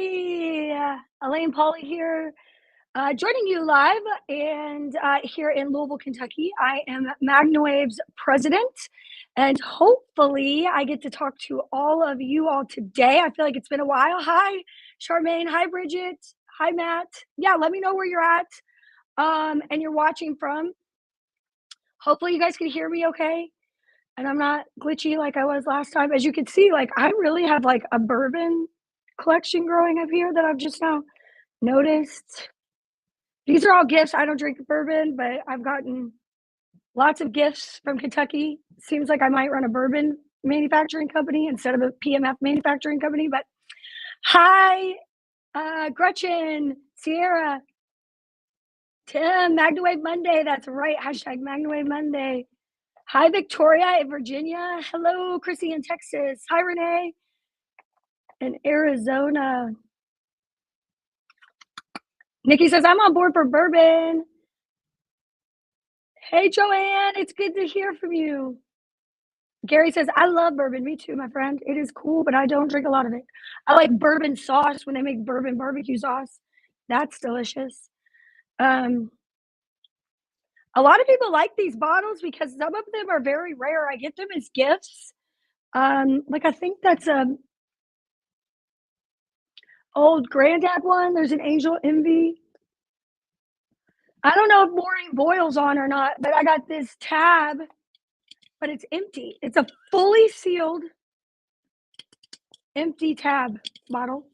everybody. Alane Paulley here, joining you live and here in Louisville, Kentucky. I am MagnaWave's president, and hopefully I get to talk to all of you all today. I feel like it's been a while. Hi, Charmaine. Hi, Bridget. Hi, Matt. Yeah, let me know where you're at and you're watching from. Hopefully you guys can hear me okay. And I'm not glitchy like I was last time. As you can see, like I really have like a bourbon collection growing up here that I've just now noticed. These are all gifts. I don't drink bourbon, but I've gotten lots of gifts from Kentucky. Seems like I might run a bourbon manufacturing company instead of a PMF manufacturing company. But hi, Gretchen, Sierra, Tim, MagnaWave Monday. That's right. Hashtag MagnaWave Monday. Hi, Victoria in Virginia. Hello, Chrissy in Texas. Hi, Renee in Arizona. Nikki says, I'm on board for bourbon. Hey, Joanne, it's good to hear from you. Gary says, I love bourbon. Me too, my friend. It is cool, but I don't drink a lot of it. I like bourbon sauce when they make bourbon barbecue sauce. That's delicious. A lot of people like these bottles because some of them are very rare. I get them as gifts. Like I think that's a old granddad one. There's an Angel Envy. I don't know if Maureen Boyle's on or not, but I got this tab, but it's empty. It's a fully sealed, empty tab bottle.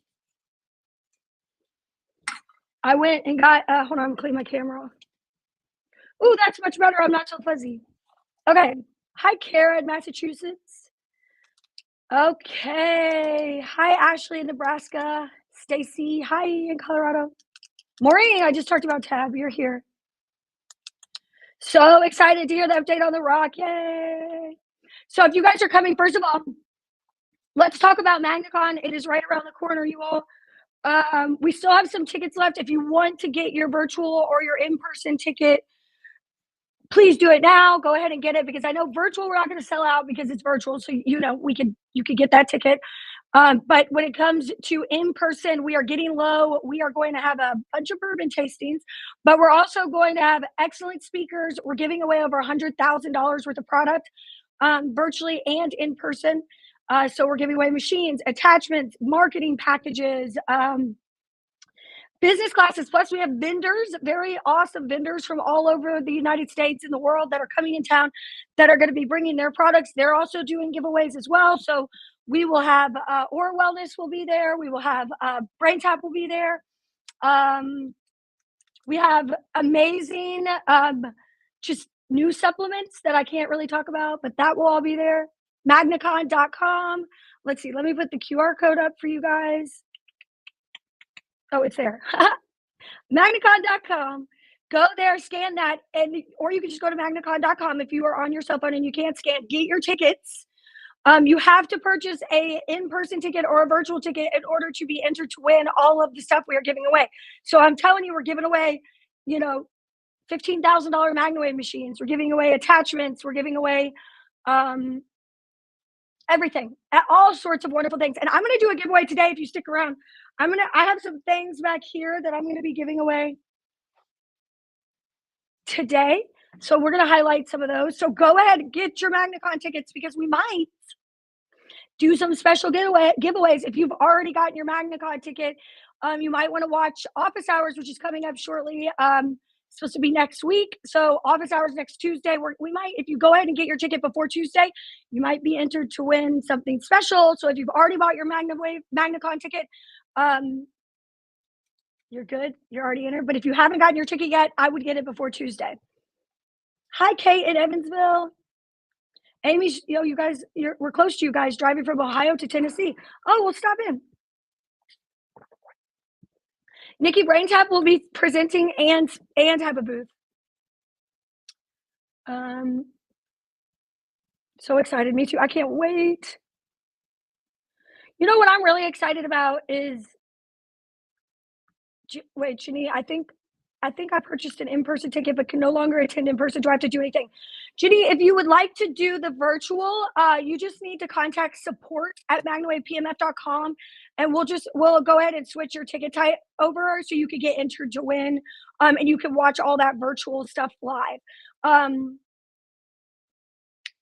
I went and got, hold on, clean my camera off. Ooh, that's much better. I'm not so fuzzy. Okay. Hi, Kara in Massachusetts. Okay. Hi, Ashley in Nebraska. Stacy. Hi in Colorado. Maureen, I just talked about tab. You're here. So excited to hear the update on the rock. Yay. So if you guys are coming, first of all, let's talk about MagnaCon. It is right around the corner, you all. We still have some tickets left. If you want to get your virtual or your in-person ticket, please do it now. Go ahead and get it because I know virtual we're not going to sell out because it's virtual. So you could get that ticket. But when it comes to in-person, we are getting low. We are going to have a bunch of bourbon tastings, but we're also going to have excellent speakers. We're giving away over $100,000 worth of product virtually and in person. So we're giving away machines, attachments, marketing packages, business classes. Plus we have vendors, very awesome vendors from all over the United States and the world that are coming in town that are going to be bringing their products. They're also doing giveaways as well. So we will have Aura Wellness will be there. We will have Brain Tap will be there. We have amazing just new supplements that I can't really talk about, but that will all be there. MagnaCon.com. Let's see. Let me put the QR code up for you guys. Oh, it's there. MagnaCon.com. Go there, scan that, or you can just go to MagnaCon.com if you are on your cell phone and you can't scan. Get your tickets. You have to purchase a in-person ticket or a virtual ticket in order to be entered to win all of the stuff we are giving away. So I'm telling you, we're giving away, $15,000 MagnaWave machines. We're giving away attachments. We're giving away everything, all sorts of wonderful things. And I'm going to do a giveaway today. If you stick around, I have some things back here that I'm going to be giving away today. So we're going to highlight some of those. So go ahead and get your MagnaCon tickets because we might do some special giveaways. If you've already gotten your MagnaCon ticket, you might want to watch Office Hours, which is coming up shortly. It's supposed to be next week. So Office Hours next Tuesday. We might, if you go ahead and get your ticket before Tuesday, you might be entered to win something special. So if you've already bought your MagnaCon ticket, you're good. You're already entered. But if you haven't gotten your ticket yet, I would get it before Tuesday. Hi, Kate in Evansville. Amy, you guys, we're close to you guys driving from Ohio to Tennessee. Oh, we'll stop in. Nikki Braintap will be presenting and have a booth. So excited. Me too. I can't wait. You know what I'm really excited about is, wait, Shani, I think I think I purchased an in-person ticket, but can no longer attend in person. Do I have to do anything? Ginny, if you would like to do the virtual, you just need to contact support@MagnaWavePMF.com, and we'll go ahead and switch your ticket type over so you can get entered to win, and you can watch all that virtual stuff live.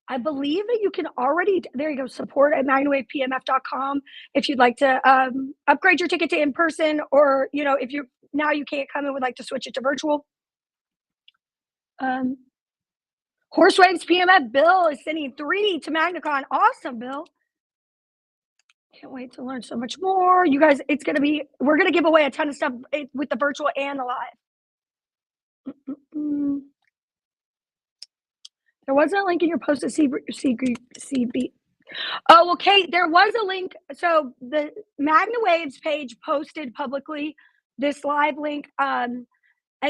I believe that you can already, there you go, support@MagnaWavePMF.com if you'd like to upgrade your ticket to in person, or if you now you can't come and would like to switch it to virtual. Horsewaves PMF Bill is sending 3 to MagnaCon. Awesome, Bill. Can't wait to learn so much more. You guys, we're gonna give away a ton of stuff with the virtual and the live. There wasn't a link in your post to CB. Oh, well, Kate, there was a link. So the MagnaWaves page posted publicly this live link. And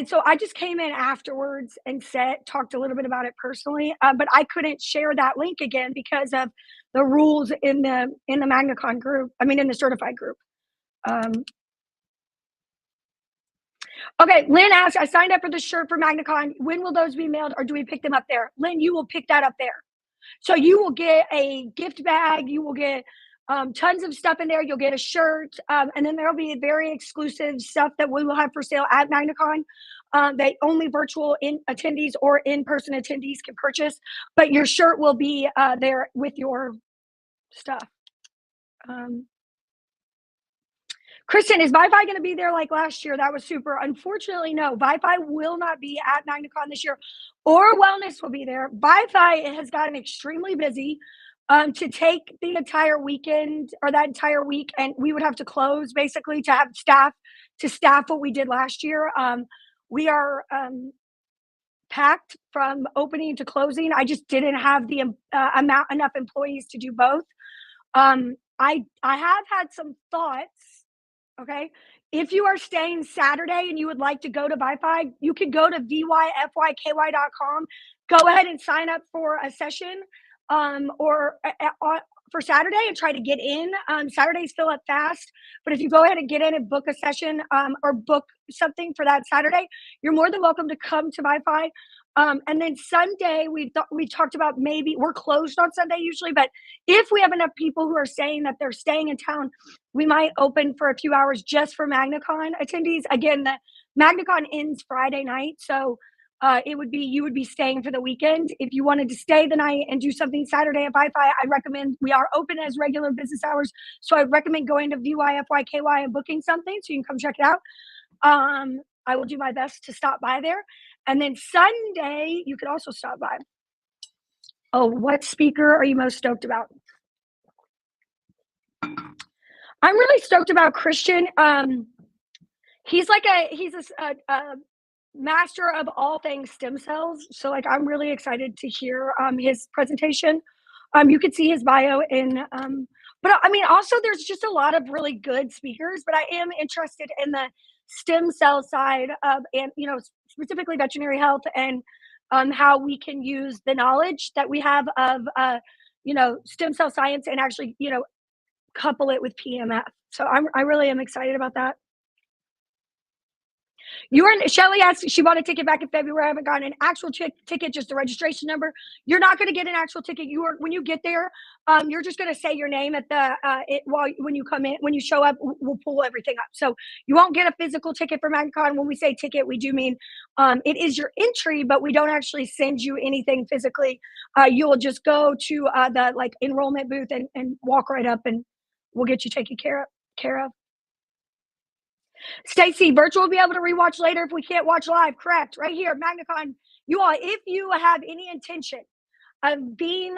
so I just came in afterwards and talked a little bit about it personally, but I couldn't share that link again because of the rules in the MagnaCon group. I mean, in the certified group. Okay, Lynn asked, I signed up for the shirt for MagnaCon. When will those be mailed, or do we pick them up there? Lynn, you will pick that up there. So you will get a gift bag. You will get tons of stuff in there. You'll get a shirt. And then there'll be very exclusive stuff that we will have for sale at MagnaCon that only virtual attendees or in-person attendees can purchase. But your shirt will be there with your stuff. Kristen, is Wi-Fi going to be there like last year? That was super. Unfortunately, no. Wi-Fi will not be at MagnaCon this year, or Wellness will be there. Wi-Fi has gotten extremely busy to take the entire weekend or that entire week, and we would have to close basically to have staff what we did last year. We are packed from opening to closing. I just didn't have the enough employees to do both. I have had some thoughts. Okay. If you are staying Saturday and you would like to go to Wi-Fi, you can go to vyfyky.com. Go ahead and sign up for a session or for Saturday and try to get in. Saturdays fill up fast, but if you go ahead and get in and book a session or book something for that Saturday, you're more than welcome to come to Wi-Fi. And then Sunday, we talked about maybe we're closed on Sunday usually, but if we have enough people who are saying that they're staying in town, we might open for a few hours just for MagnaCon attendees. Again, the MagnaCon ends Friday night, so you would be staying for the weekend. If you wanted to stay the night and do something Saturday at Wi-Fi, I recommend, we are open as regular business hours, so I recommend going to VYFYKY and booking something so you can come check it out. I will do my best to stop by there. And then Sunday, you could also stop by. Oh, what speaker are you most stoked about? I'm really stoked about Christian. He's a master of all things stem cells. So I'm really excited to hear his presentation. You could see his bio but I mean, also there's just a lot of really good speakers, but I am interested in the stem cell side of, and specifically veterinary health, and how we can use the knowledge that we have of stem cell science and actually couple it with PMF. So I really am excited about that. Shelly asked, she bought a ticket back in February. I haven't gotten an actual ticket, just a registration number. You're not going to get an actual ticket. When you get there, you're just going to say your name at when you come in. When you show up, we'll pull everything up. So you won't get a physical ticket for MagnaCon. When we say ticket, we do mean it is your entry, but we don't actually send you anything physically. You'll just go to the enrollment booth and walk right up, and we'll get you taken care of. Stacy, virtual will be able to rewatch later if we can't watch live. Correct. Right here, MagnaCon. You all, if you have any intention of being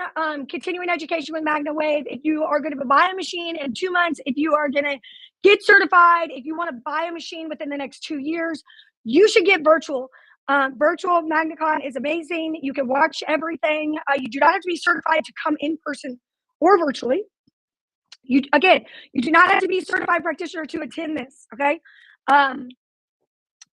continuing education with MagnaWave, if you are going to buy a machine in 2 months, if you are going to get certified, if you want to buy a machine within the next 2 years, you should get virtual. Virtual MagnaCon is amazing. You can watch everything. You do not have to be certified to come in person or virtually. You do not have to be a certified practitioner to attend this, okay?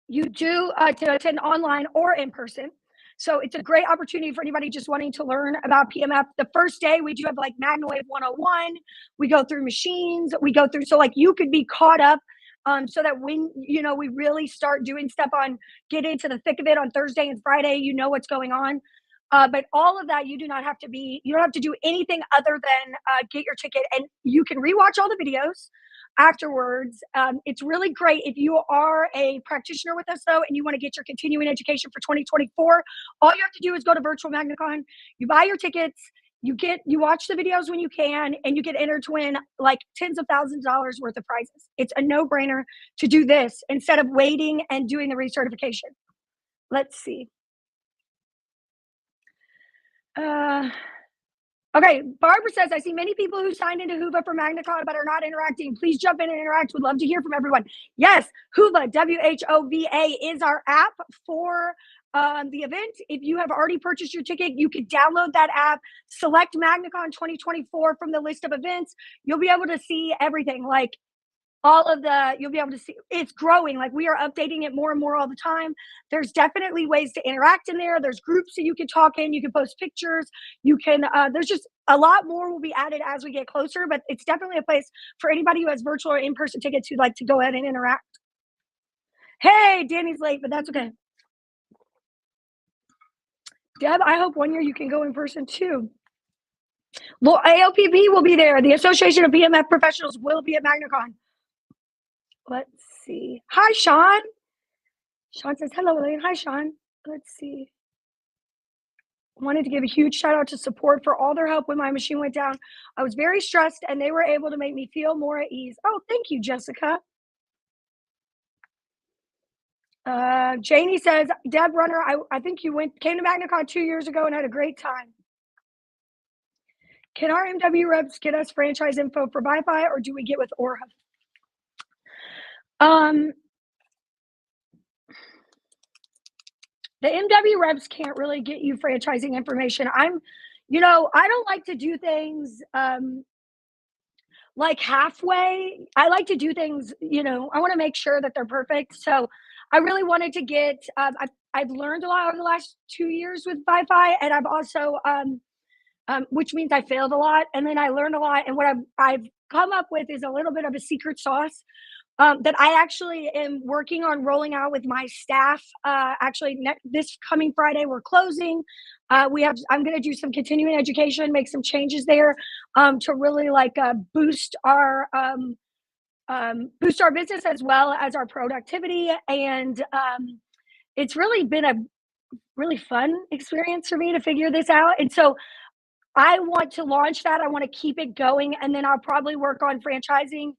You do to attend online or in person. So it's a great opportunity for anybody just wanting to learn about PMF. The first day we do have MagnaWave 101. We go through machines. We go through, so you could be caught up so that when, we really start doing stuff get into the thick of it on Thursday and Friday, you know what's going on. But all of that, you don't have to do anything other than get your ticket, and you can rewatch all the videos afterwards. It's really great if you are a practitioner with us, though, and you want to get your continuing education for 2024. All you have to do is go to Virtual MagnaCon. You buy your tickets. You watch the videos when you can, and you get entered to win like tens of thousands of dollars worth of prizes. It's a no-brainer to do this instead of waiting and doing the recertification. Let's see. Okay, Barbara says, I see many people who signed into Whova for MagnaCon but are not interacting. Please jump in and interact. Would love to hear from everyone. Yes, Whova, WHOVA, is our app for the event. If you have already purchased your ticket, you can download that app, select MagnaCon 2024 from the list of events. You'll be able to see everything. Like you'll be able to see it's growing. Like, we are updating it more and more all the time. There's definitely ways to interact in there. There's groups that you can talk in. You can post pictures. You can, there's just a lot more will be added as we get closer, but it's definitely a place for anybody who has virtual or in-person tickets who'd like to go ahead and interact. Hey, Danny's late, but that's okay. Deb, I hope one year you can go in person too. Well, AOPP will be there. The Association of PMF Professionals will be at MagnaCon. Let's see. Hi, Sean. Sean says, hello, Elaine. Hi, Sean. Let's see. Wanted to give a huge shout out to support for all their help when my machine went down. I was very stressed, and they were able to make me feel more at ease. Oh, thank you, Jessica. Janie says, Deb Runner, I think you came to MagnaCon 2 years ago and had a great time. Can our MW reps get us franchise info for Wi-Fi, or do we get with Aura? The MW reps can't really get you franchising information. I don't like to do things like halfway. I like to do things, I want to make sure that they're perfect. So I really wanted to get, I've learned a lot over the last 2 years with Wi-Fi, and I've also, which means I failed a lot. And then I learned a lot. And what I've come up with is a little bit of a secret sauce that I actually am working on rolling out with my staff. This coming Friday, we're closing. I'm going to do some continuing education, make some changes there to really boost our business as well as our productivity. And it's really been a really fun experience for me to figure this out. And so I want to launch that. I want to keep it going, and then I'll probably work on franchising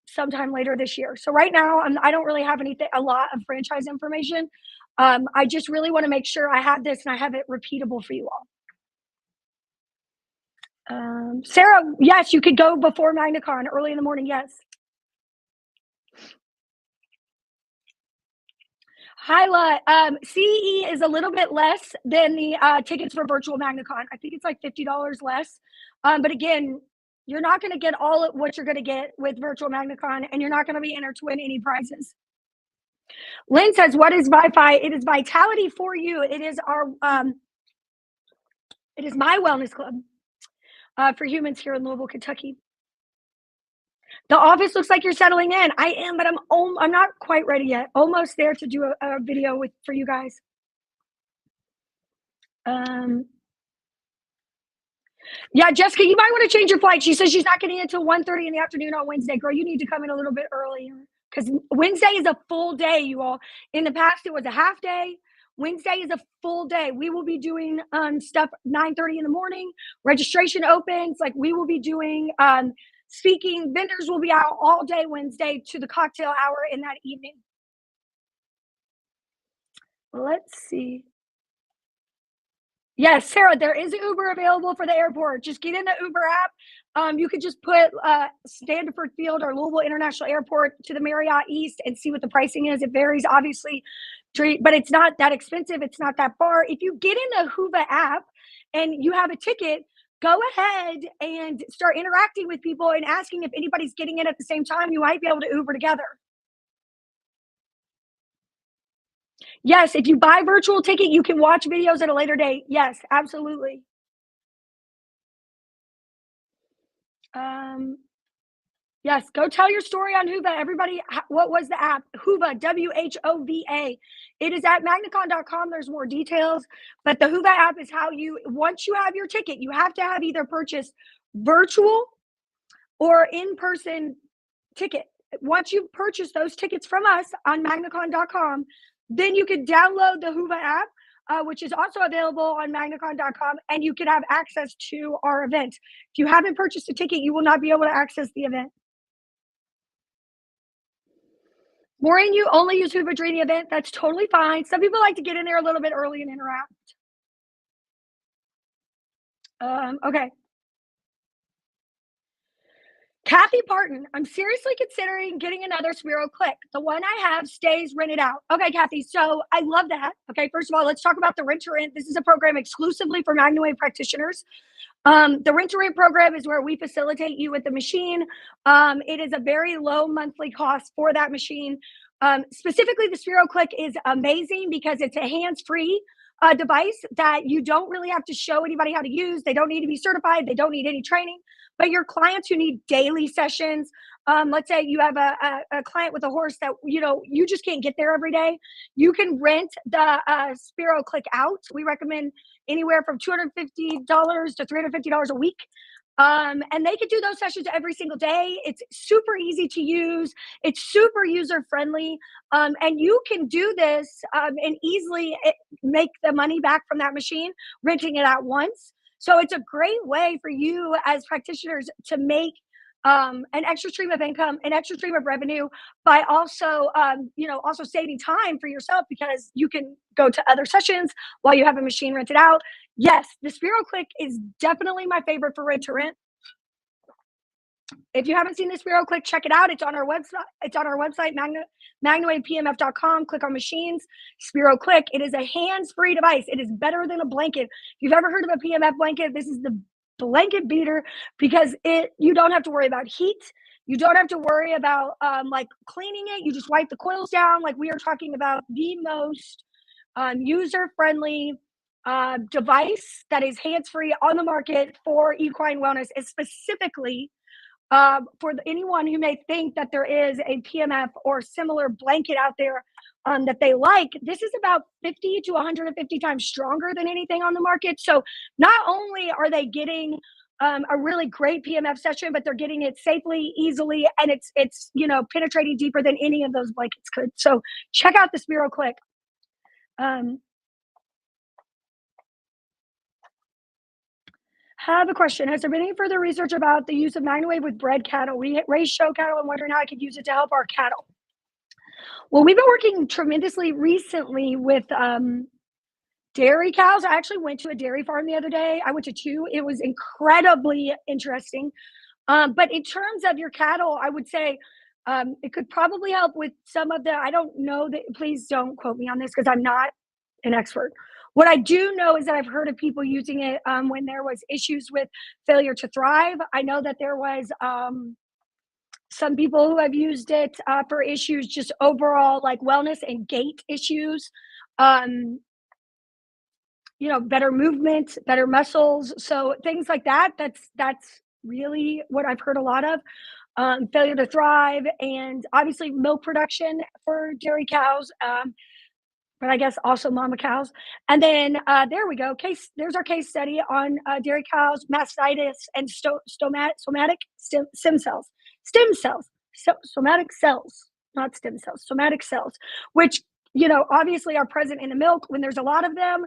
sometime later this year. So right now, I don't really have a lot of franchise information. I just really want to make sure I have this and I have it repeatable for you all. Sarah, yes, you could go before MagnaCon early in the morning. Yes. Hyla, CE is a little bit less than the tickets for virtual MagnaCon. I think it's like $50 less. But again, you're not going to get all of what you're going to get with virtual MagnaCon, and you're not going to be entered to win any prizes. Lynn says, what is Wi-Fi? It is Vitality for You. It is it is my wellness club for humans here in Louisville, Kentucky. The office looks like you're settling in. I am, but I'm not quite ready yet. Almost there to do a video for you guys. Yeah, Jessica, you might want to change your flight. She says she's not getting in until 1:30 in the afternoon on Wednesday. Girl, you need to come in a little bit earlier because Wednesday is a full day, you all. In the past, it was a half day. Wednesday is a full day. We will be doing stuff 9:30 in the morning. Registration opens. Like, we will be doing speaking. Vendors will be out all day Wednesday to the cocktail hour in that evening. Let's see. Yes, Sarah, there is an Uber available for the airport. Just get in the Uber app. You could just put Standiford Field or Louisville International Airport to the Marriott East and see what the pricing is. It varies, obviously, but it's not that expensive. It's not that far. If you get in the Whova app and you have a ticket, go ahead and start interacting with people and asking if anybody's getting in at the same time. You might be able to Uber together. Yes, if you buy virtual ticket, you can watch videos at a later date. Yes, absolutely. Yes, go tell your story on Whova. Everybody, what was the app? Whova, WHOVA. It is at magnacon.com. There's more details, but the Whova app is how you, once you have your ticket, you have to have either purchased virtual or in-person ticket. Once you purchase those tickets from us on magnacon.com, then you can download the Whova app, which is also available on magnacon.com, and you can have access to our event. If you haven't purchased a ticket, you will not be able to access the event. Maureen, you only use Hoover during the event. That's totally fine. Some people like to get in there a little bit early and interact. Okay. Kathy Parton, I'm seriously considering getting another Spiro Click. The one I have stays rented out. Okay, Kathy, so I love that. Okay, first of all, let's talk about the rent to rent. This is a program exclusively for MagnaWave practitioners. The rent to rent program is where we facilitate you with the machine. It is a very low monthly cost for that machine. Specifically, the Spiro Click is amazing because it's a hands-free device that you don't really have to show anybody how to use. They don't need to be certified. They don't need any training. But your clients who need daily sessions, let's say you have a client with a horse that you just can't get there every day, you can rent the Spiro Click out. We recommend anywhere from $250 to $350 a week. And they can do those sessions every single day. It's super easy to use. It's super user friendly. And you can do this and easily make the money back from that machine, renting it out once. So it's a great way for you as practitioners to make an extra stream of income, an extra stream of revenue by also, also saving time for yourself because you can go to other sessions while you have a machine rented out. Yes, the Spiro Click is definitely my favorite for rent to rent. If you haven't seen the Spiro Click, check it out. It's on our website. It's on our website, MagnaWavePMF.com. Click on machines, Spiro Click. It is a hands-free device. It is better than a blanket. If you've ever heard of a PMF blanket, this is the blanket beater because you don't have to worry about heat. You don't have to worry about like cleaning it. You just wipe the coils down. Like we are talking about the most user-friendly device that is hands-free on the market for equine wellness, is specifically for anyone who may think that there is a PMF or similar blanket out there that they like. This is about 50 to 150 times stronger than anything on the market. So not only are they getting a really great PMF session, but they're getting it safely, easily, and it's penetrating deeper than any of those blankets could. So check out the Spiro Click. Have a question. Has there been any further research about the use of MagnaWave with bred cattle? We raise show cattle and wondering how I could use it to help our cattle. Well, we've been working tremendously recently with dairy cows. I actually went to a dairy farm the other day. I went to two. It was incredibly interesting. But in terms of your cattle, I would say it could probably help with some of the, I don't know that, please don't quote me on this because I'm not an expert. What I do know is that I've heard of people using it when there was issues with failure to thrive. I know that there was some people who have used it for issues, just overall like wellness and gait issues. Better movement, better muscles. So things like that. That's really what I've heard a lot of. Failure to thrive, and obviously milk production for dairy cows. But I guess also mama cows. And then there we go. There's our case study on dairy cows, mastitis, and somatic stem cells. Somatic cells, not stem cells, somatic cells, which, obviously are present in the milk. When there's a lot of them,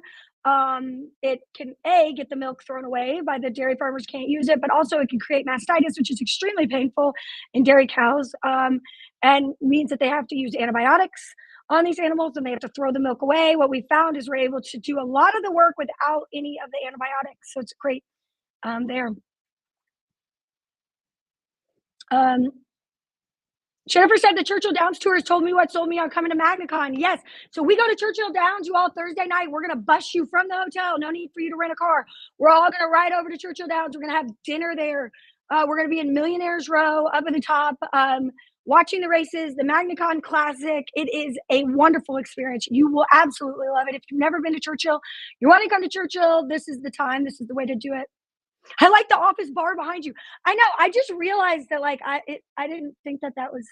it can get the milk thrown away by the dairy farmers, can't use it, but also it can create mastitis, which is extremely painful in dairy cows, and means that they have to use antibiotics on these animals and they have to throw the milk away. What we found is we're able to do a lot of the work without any of the antibiotics. So it's great there. Jennifer said the Churchill Downs tour has told me what sold me on coming to MagnaCon. Yes. So we go to Churchill Downs, you all, Thursday night. We're going to bus you from the hotel. No need for you to rent a car. We're all going to ride over to Churchill Downs. We're going to have dinner there. We're going to be in Millionaires Row up at the top, watching the races, the MagnaCon Classic. It is a wonderful experience. You will absolutely love it. If you've never been to Churchill, you want to come to Churchill, this is the time. This is the way to do it. I like the office bar behind you. I know. I just realized that, like, I didn't think that that was.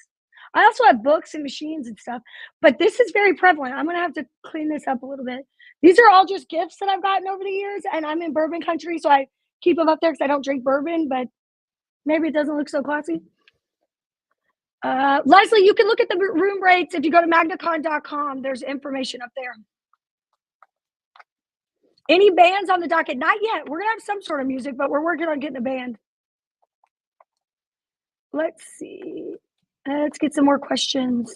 I also have books and machines and stuff, but this is very prevalent. I'm gonna have to clean this up a little bit. These are all just gifts that I've gotten over the years, and I'm in bourbon country, so I keep them up there because I don't drink bourbon, but maybe it doesn't look so classy. Leslie, you can look at the room rates if you go to magnacon.com. There's information up there. Any bands on the docket? Not yet. We're gonna have some sort of music, but we're working on getting a band. Let's see. Let's get some more questions.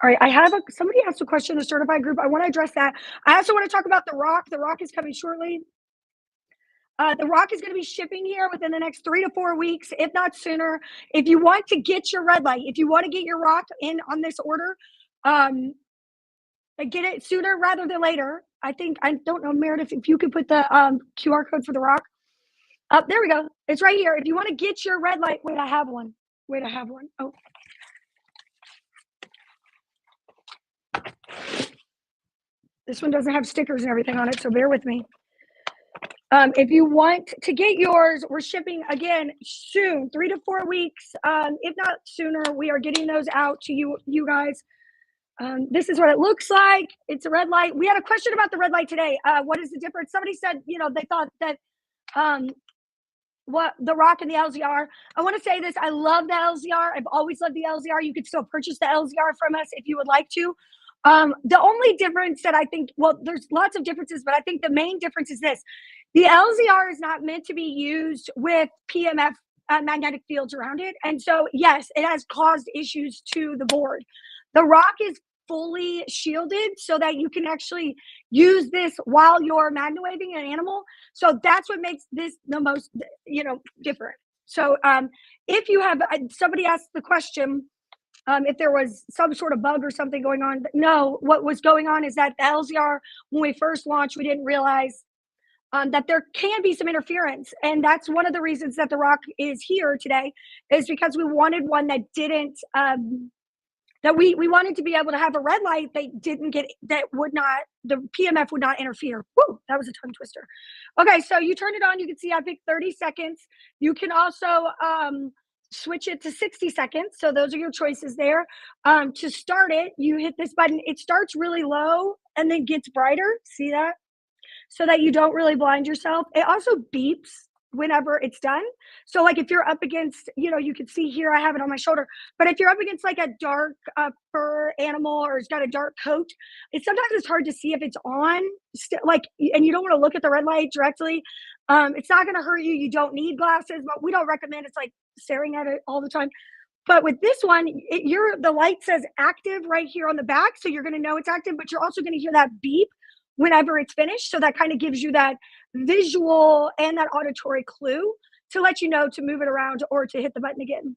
All right, I have somebody asked a question, the certified group. I want to address that. I also want to talk about the rock. The rock is coming shortly. The rock is going to be shipping here within the next 3 to 4 weeks, if not sooner. If you want to get your red light, if you want to get your rock in on this order, get it sooner rather than later. I don't know, Meredith, if you could put the QR code for the rock. There we go. It's right here. If you want to get your red light, wait, I have one. Wait, I have one. Oh. This one doesn't have stickers and everything on it, so bear with me. If you want to get yours, we're shipping again soon, 3 to 4 weeks. If not sooner, we are getting those out to you guys. This is what it looks like. It's a red light. We had a question about the red light today. What is the difference? Somebody said, they thought that what the rock and the LZR. I want to say this. I love the LZR. I've always loved the LZR. You could still purchase the LZR from us if you would like to. The only difference that I think, well, there's lots of differences, but I think the main difference is this. The LZR is not meant to be used with PMF magnetic fields around it. And so, yes, it has caused issues to the board. The rock is fully shielded so that you can actually use this while you're MagnaWaving an animal. So that's what makes this the most, different. So if you have, somebody asked the question, if there was some sort of bug or something going on. No, what was going on is that the LZR, when we first launched, we didn't realize that there can be some interference. And that's one of the reasons that the rock is here today, is because we wanted one that didn't, that we wanted to be able to have a red light that would not, the PMF would not interfere. Woo, that was a tongue twister. Okay, so you turn it on, you can see I picked 30 seconds. You can also switch it to 60 seconds. So those are your choices there. To start it, you hit this button. It starts really low and then gets brighter. See that? So that you don't really blind yourself. It also beeps whenever it's done. So like if you're up against, you can see here, I have it on my shoulder, but if you're up against like a dark fur animal or it's got a dark coat, sometimes it's hard to see if it's on, and you don't want to look at the red light directly. It's not going to hurt you. You don't need glasses, but we don't recommend it's like staring at it all the time. But with this one, the light says active right here on the back. So you're going to know it's active, but you're also going to hear that beep whenever it's finished. So that kind of gives you that visual and that auditory clue to let you know to move it around or to hit the button again.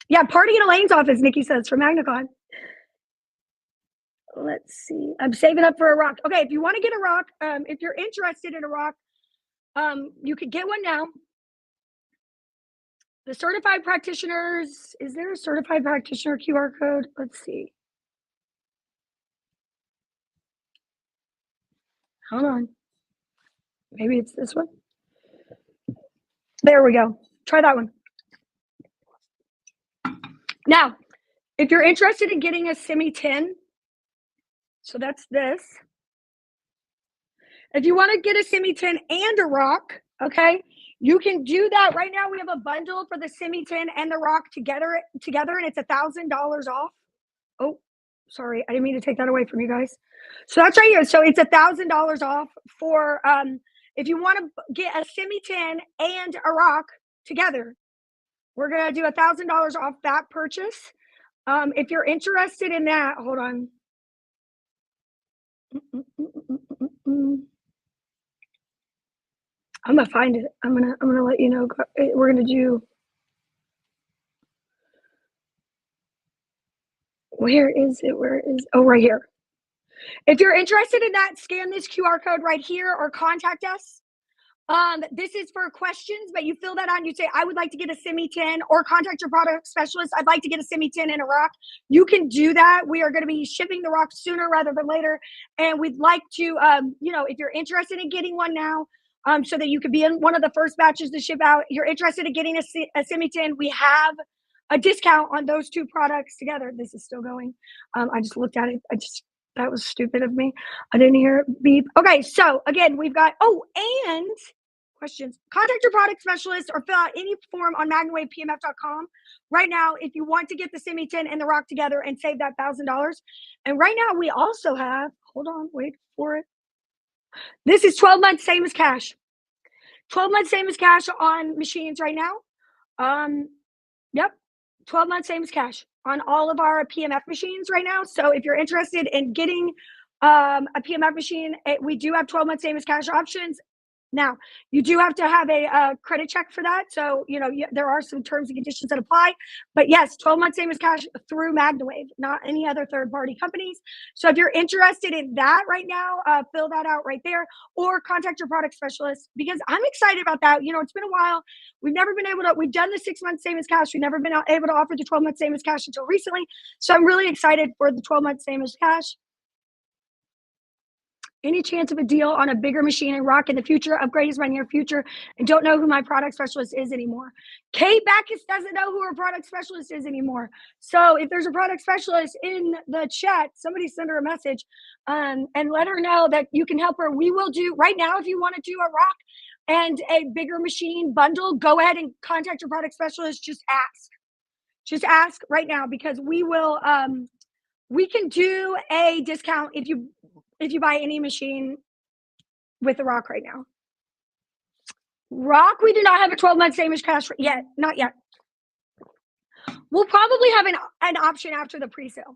Yeah, party in Alane's office, Nikki says, for MagnaCon. Let's see. I'm saving up for a rock. Okay, if you want to get a rock, if you're interested in a rock, you could get one now. The certified practitioners, is there a certified practitioner QR code? Let's see. Hold on. Maybe it's this one. There we go. Try that one. Now, if you're interested in getting a semi-tin, so that's this. If you want to get a semi-tin and a rock, okay, you can do that. Right now, we have a bundle for the semi-tin and the rock together, and it's $1,000 off. Oh, sorry, I didn't mean to take that away from you guys. So that's right here. So it's $1,000 off for if you want to get a semi-tin and a rock together. We're gonna do $1,000 off that purchase. If you're interested in that, hold on. I'm gonna find it. I'm gonna let you know. We're gonna do. Where is it? Oh, right here. If you're interested in that, scan this QR code right here or contact us. This is for questions, but you fill that out and you say, I would like to get a semi tin, or contact your product specialist. I'd like to get a semi tin and a rock. You can do that. We are going to be shipping the rock sooner rather than later. And we'd like to, if you're interested in getting one now, so that you could be in one of the first batches to ship out, you're interested in getting a semi tin, we have a discount on those two products together. This is still going. I just looked at it. That was stupid of me. I didn't hear it beep. Okay, so again, we've got, and questions. Contact your product specialist or fill out any form on MagnaWavePMF.com right now if you want to get the semi tin and the rock together and save that $1,000. And right now we also have, hold on, wait for it. This is 12 months, same as cash. 12 months, same as cash on machines right now. Yep, 12 months, same as cash on all of our PMF machines right now. So if you're interested in getting a PMF machine, we do have 12 months, same as cash options. Now, you do have to have a credit check for that. So, there are some terms and conditions that apply. But yes, 12 months, same as cash through MagnaWave, not any other third-party companies. So if you're interested in that right now, fill that out right there, or contact your product specialist, because I'm excited about that. It's been a while. We've never been able to, we've done the 6 months, same as cash. We've never been able to offer the 12 months, same as cash until recently. So I'm really excited for the 12 months, same as cash. Any chance of a deal on a bigger machine and rock in the future? Upgrade is my near future and don't know who my product specialist is anymore. Kate Backus doesn't know who her product specialist is anymore. So if there's a product specialist in the chat, somebody send her a message and let her know that you can help her. We will do right now. If you want to do a rock and a bigger machine bundle, go ahead and contact your product specialist. Just ask right now, because we will, we can do a discount if you buy any machine with the rock right now. Rock, we do not have a 12-month same as cash yet. Not yet. We'll probably have an option after the pre-sale.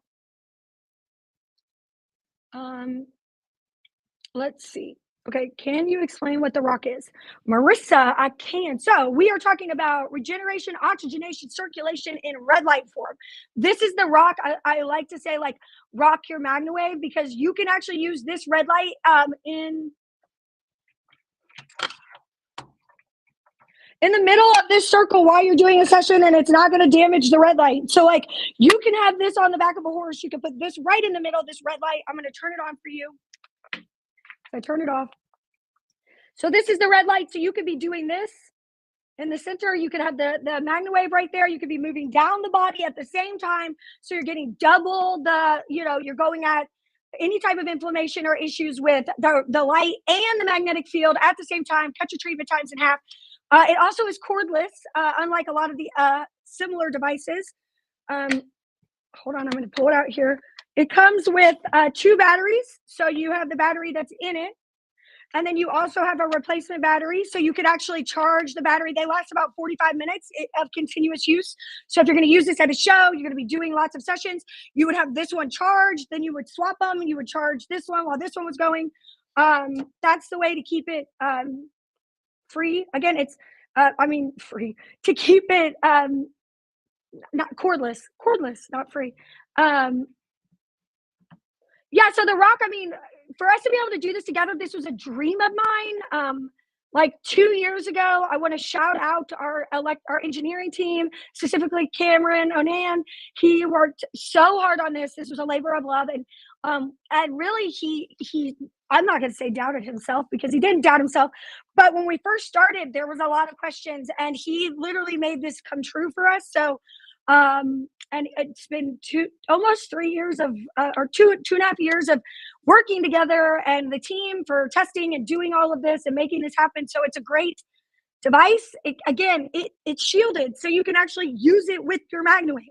Let's see. Okay, can you explain what the rock is? Marissa, I can. So we are talking about regeneration, oxygenation, circulation in red light form. This is the rock. I like to say, like, rock your MagnaWave, because you can actually use this red light in the middle of this circle while you're doing a session, and it's not going to damage the red light. So, like, you can have this on the back of a horse. You can put this right in the middle of this red light. I'm going to turn it on for you. I turn it off. So this is the red light. So you could be doing this in the center. You could have the MagnaWave right there. You could be moving down the body at the same time. So you're getting double you're going at any type of inflammation or issues with the light and the magnetic field at the same time. Cut your treatment times in half. It also is cordless, unlike a lot of the similar devices. Hold on, I'm going to pull it out here. It comes with 2 batteries. So you have the battery that's in it. And then you also have a replacement battery. So you could actually charge the battery. They last about 45 minutes of continuous use. So if you're going to use this at a show, you're going to be doing lots of sessions, you would have this one charged. Then you would swap them and you would charge this one while this one was going. That's the way to keep it free. Again, it's, free. To keep it not cordless, not free. Yeah, so the rock, for us to be able to do this together, this was a dream of mine. Like 2 years ago, I want to shout out to our engineering team, specifically Cameron Onan. He worked so hard on this. This was a labor of love. And really he I'm not going to say doubted himself, because he didn't doubt himself. But when we first started, there was a lot of questions, and he literally made this come true for us. So, and it's been almost 3 years of, or 2.5 years of working together, and the team for testing and doing all of this and making this happen. So it's a great device. It's shielded, so you can actually use it with your MagnaWave.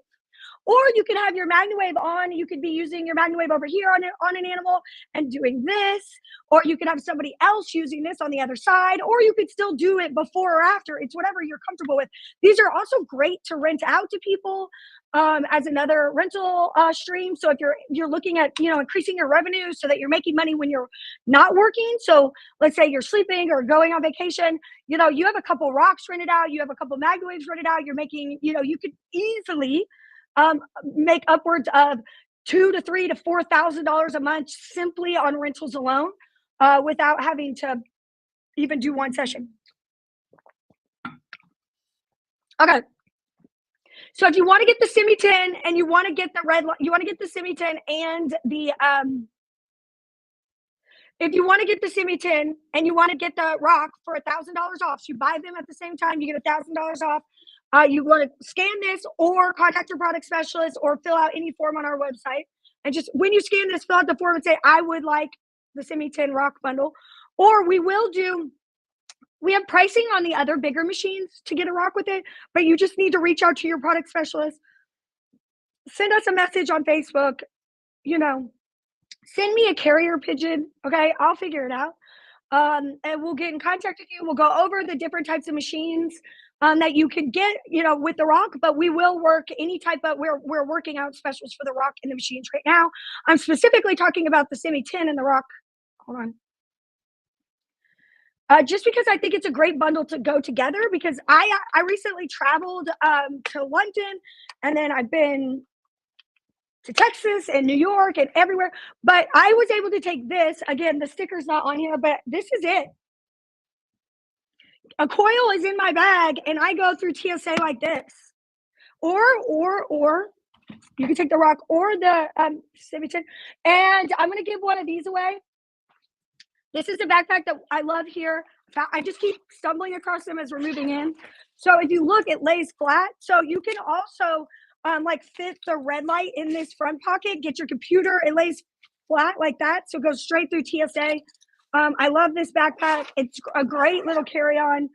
Or you can have your MagnaWave on. You could be using your MagnaWave over here on an animal and doing this. Or you could have somebody else using this on the other side. Or you could still do it before or after. It's whatever you're comfortable with. These are also great to rent out to people as another rental stream. So if you're looking at increasing your revenue so that you're making money when you're not working. So let's say you're sleeping or going on vacation. You have a couple rocks rented out. You have a couple MagnaWaves rented out. You're making. You could easily make upwards of $2,000 to $3,000 to $4,000 a month simply on rentals alone, without having to even do one session. Okay. So if you want to get the semi tin and you want to get the red, you want to get the semi tin and the if you want to get the semi tin and you want to get the rock for $1,000 off, so you buy them at the same time, you get $1,000 off. You want to scan this or contact your product specialist or fill out any form on our website. And just when you scan this, fill out the form and say, I would like the semi tin rock bundle. Or we have pricing on the other bigger machines to get a rock with it, but you just need to reach out to your product specialist. Send us a message on Facebook, send me a carrier pigeon. Okay. I'll figure it out. And we'll get in contact with you. We'll go over the different types of machines that you can get, with the rock, but we will work any type of, we're working out specials for the rock and the machines right now. I'm specifically talking about the semi tin and the rock. Hold on. Just because I think it's a great bundle to go together, because I recently traveled to London, and then I've been to Texas and New York and everywhere. But I was able to take this. Again, the sticker's not on here, but this is it. A coil is in my bag, and I go through TSA like this. Or you can take the rock or the Civitan. And I'm going to give one of these away. This is a backpack that I love here. I just keep stumbling across them as we're moving in. So if you look, it lays flat. So you can also fit the red light in this front pocket, get your computer. It lays flat like that. So it goes straight through TSA. I love this backpack. It's a great little carry-on.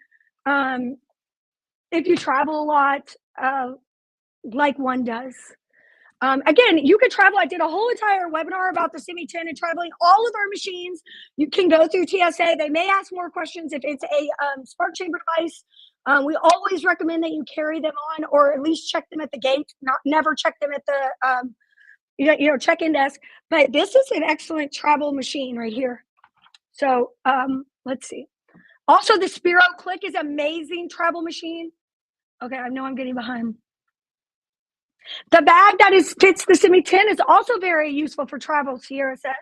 If you travel a lot, like one does. Again, you could travel. I did a whole entire webinar about the semi tin and traveling all of our machines. You can go through TSA. They may ask more questions if it's a spark chamber device. We always recommend that you carry them on, or at least check them at the gate. Never check them at the check-in desk. But this is an excellent travel machine right here. So let's see. Also, the Spiro Click is amazing travel machine. Okay, I know I'm getting behind. The bag that fits the semi tin is also very useful for travel, Sierra says.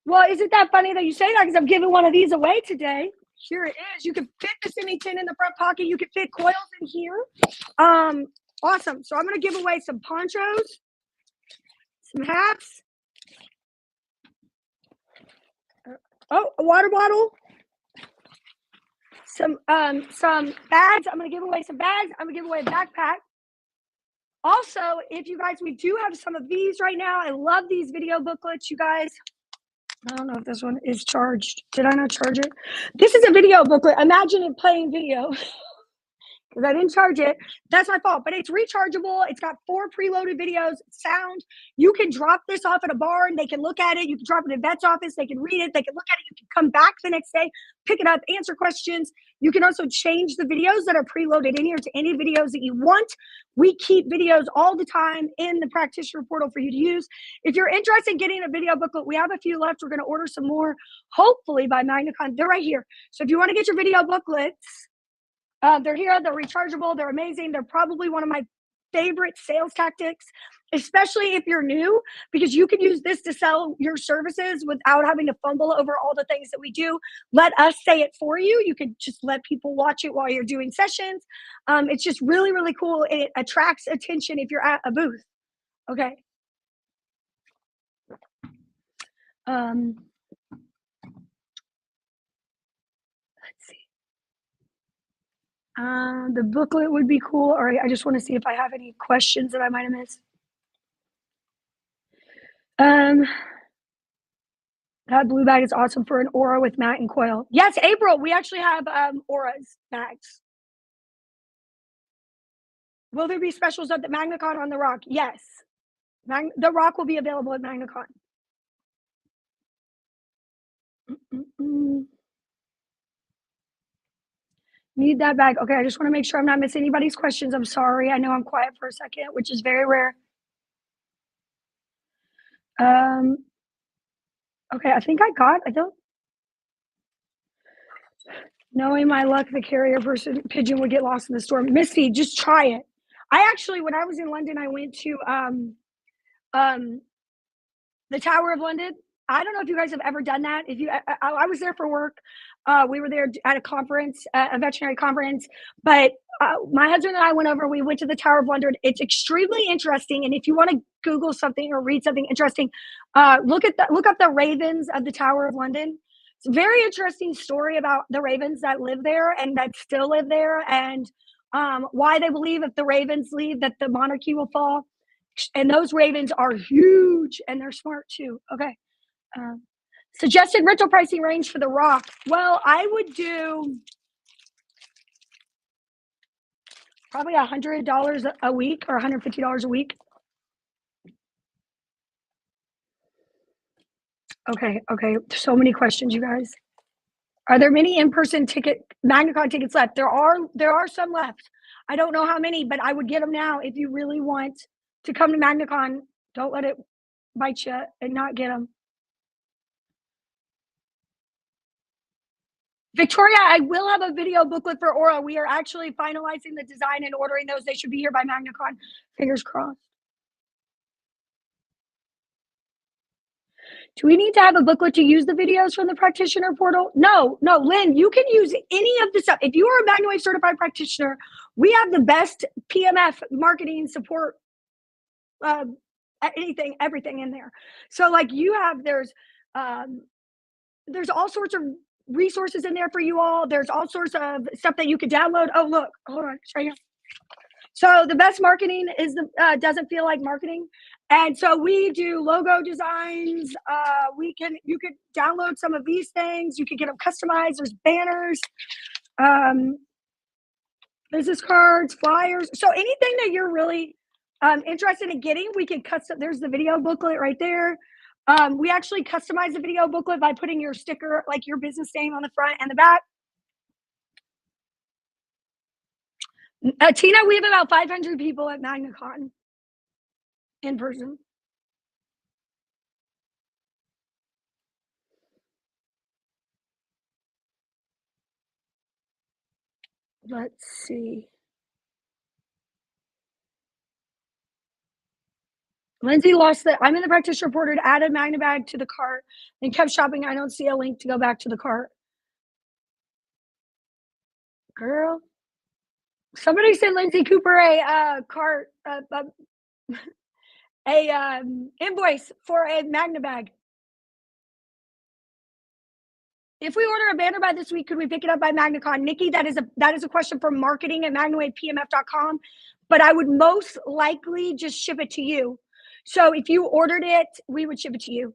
Well, isn't that funny that you say that? Because I'm giving one of these away today. Here it is. You can fit the semi tin in the front pocket. You can fit coils in here. Awesome. So I'm going to give away some ponchos, some hats. Oh, a water bottle. Some bags. I'm going to give away some bags. I'm going to give away a backpack. Also, if you guys, we do have some of these right now. I love these video booklets, you guys. I don't know if this one is charged. Did I not charge it? This is a video booklet. Imagine it playing video. Because I didn't charge it. That's my fault. But it's rechargeable. It's got 4 preloaded videos, sound. You can drop this off at a barn. They can look at it. You can drop it in a vet's office. They can read it. They can look at it. You can come back the next day, pick it up, answer questions. You can also change the videos that are preloaded in here to any videos that you want. We keep videos all the time in the practitioner portal for you to use. If you're interested in getting a video booklet, we have a few left. We're going to order some more, hopefully by MagnaCon. They're right here. So if you want to get your video booklets, they're here. They're rechargeable. They're amazing. They're probably one of my favorite sales tactics, especially if you're new, because you can use this to sell your services without having to fumble over all the things that we do. Let us say it for you. You can just let people watch it while you're doing sessions. It's just really, really cool. It attracts attention if you're at a booth. Okay. The booklet would be cool. All right, I just want to see if I have any questions that I might have missed. That blue bag is awesome for an aura with mat and coil. Yes, April, we actually have auras bags. Will there be specials at the MagnaCon on the rock? Yes. The rock will be available at MagnaCon. Need that bag. Okay, I just want to make sure I'm not missing anybody's questions. I'm sorry. I know I'm quiet for a second, which is very rare. Okay, I think I don't. Knowing my luck, the carrier pigeon would get lost in the storm. Misty, just try it. I actually, when I was in London, I went to the Tower of London. I don't know if you guys have ever done that. If you, I was there for work. We were there at a conference, a veterinary conference. But my husband and I went over. We went to the Tower of London. It's extremely interesting. And if you want to Google something or read something interesting, look up the ravens of the Tower of London. It's a very interesting story about the ravens that live there and that still live there, and why they believe if the ravens leave that the monarchy will fall. And those ravens are huge and they're smart too. Okay. Um, Suggested rental pricing range for the Rock. Well, I would do probably $100 a week or $150 a week. Okay. So many questions, you guys. Are there many in-person MagnaCon tickets left? There are some left. I don't know how many, but I would get them now if you really want to come to MagnaCon. Don't let it bite you and not get them. Victoria, I will have a video booklet for Aura. We are actually finalizing the design and ordering those. They should be here by MagnaCon. Fingers crossed. Do we need to have a booklet to use the videos from the practitioner portal? No, Lynn, you can use any of the stuff. If you are a MagnaWave certified practitioner, we have the best PMF marketing support, everything in there. So like there's all sorts of resources in there for you all. There's all sorts of stuff that you could download. Oh, look, hold on, it's right here. So the best marketing is doesn't feel like marketing. And so we do logo designs. You could download some of these things. You can get them customized. There's banners, business cards, flyers. So anything that you're really interested in getting, we can custom. There's the video booklet right there. We actually customize the video booklet by putting your sticker, like your business name, on the front and the back. Tina, we have about 500 people at MagnaCon in person. Let's see. Lindsay lost I'm in the practitioner portal, added MagnaBag to the cart, and kept shopping. I don't see a link to go back to the cart. Girl. Somebody sent Lindsay Cooper a cart, invoice for a MagnaBag. If we order a banner by this week, could we pick it up by MagnaCon? Nikki, that is a question for marketing at MagnaWavePMF.com, but I would most likely just ship it to you. So if you ordered it, we would ship it to you.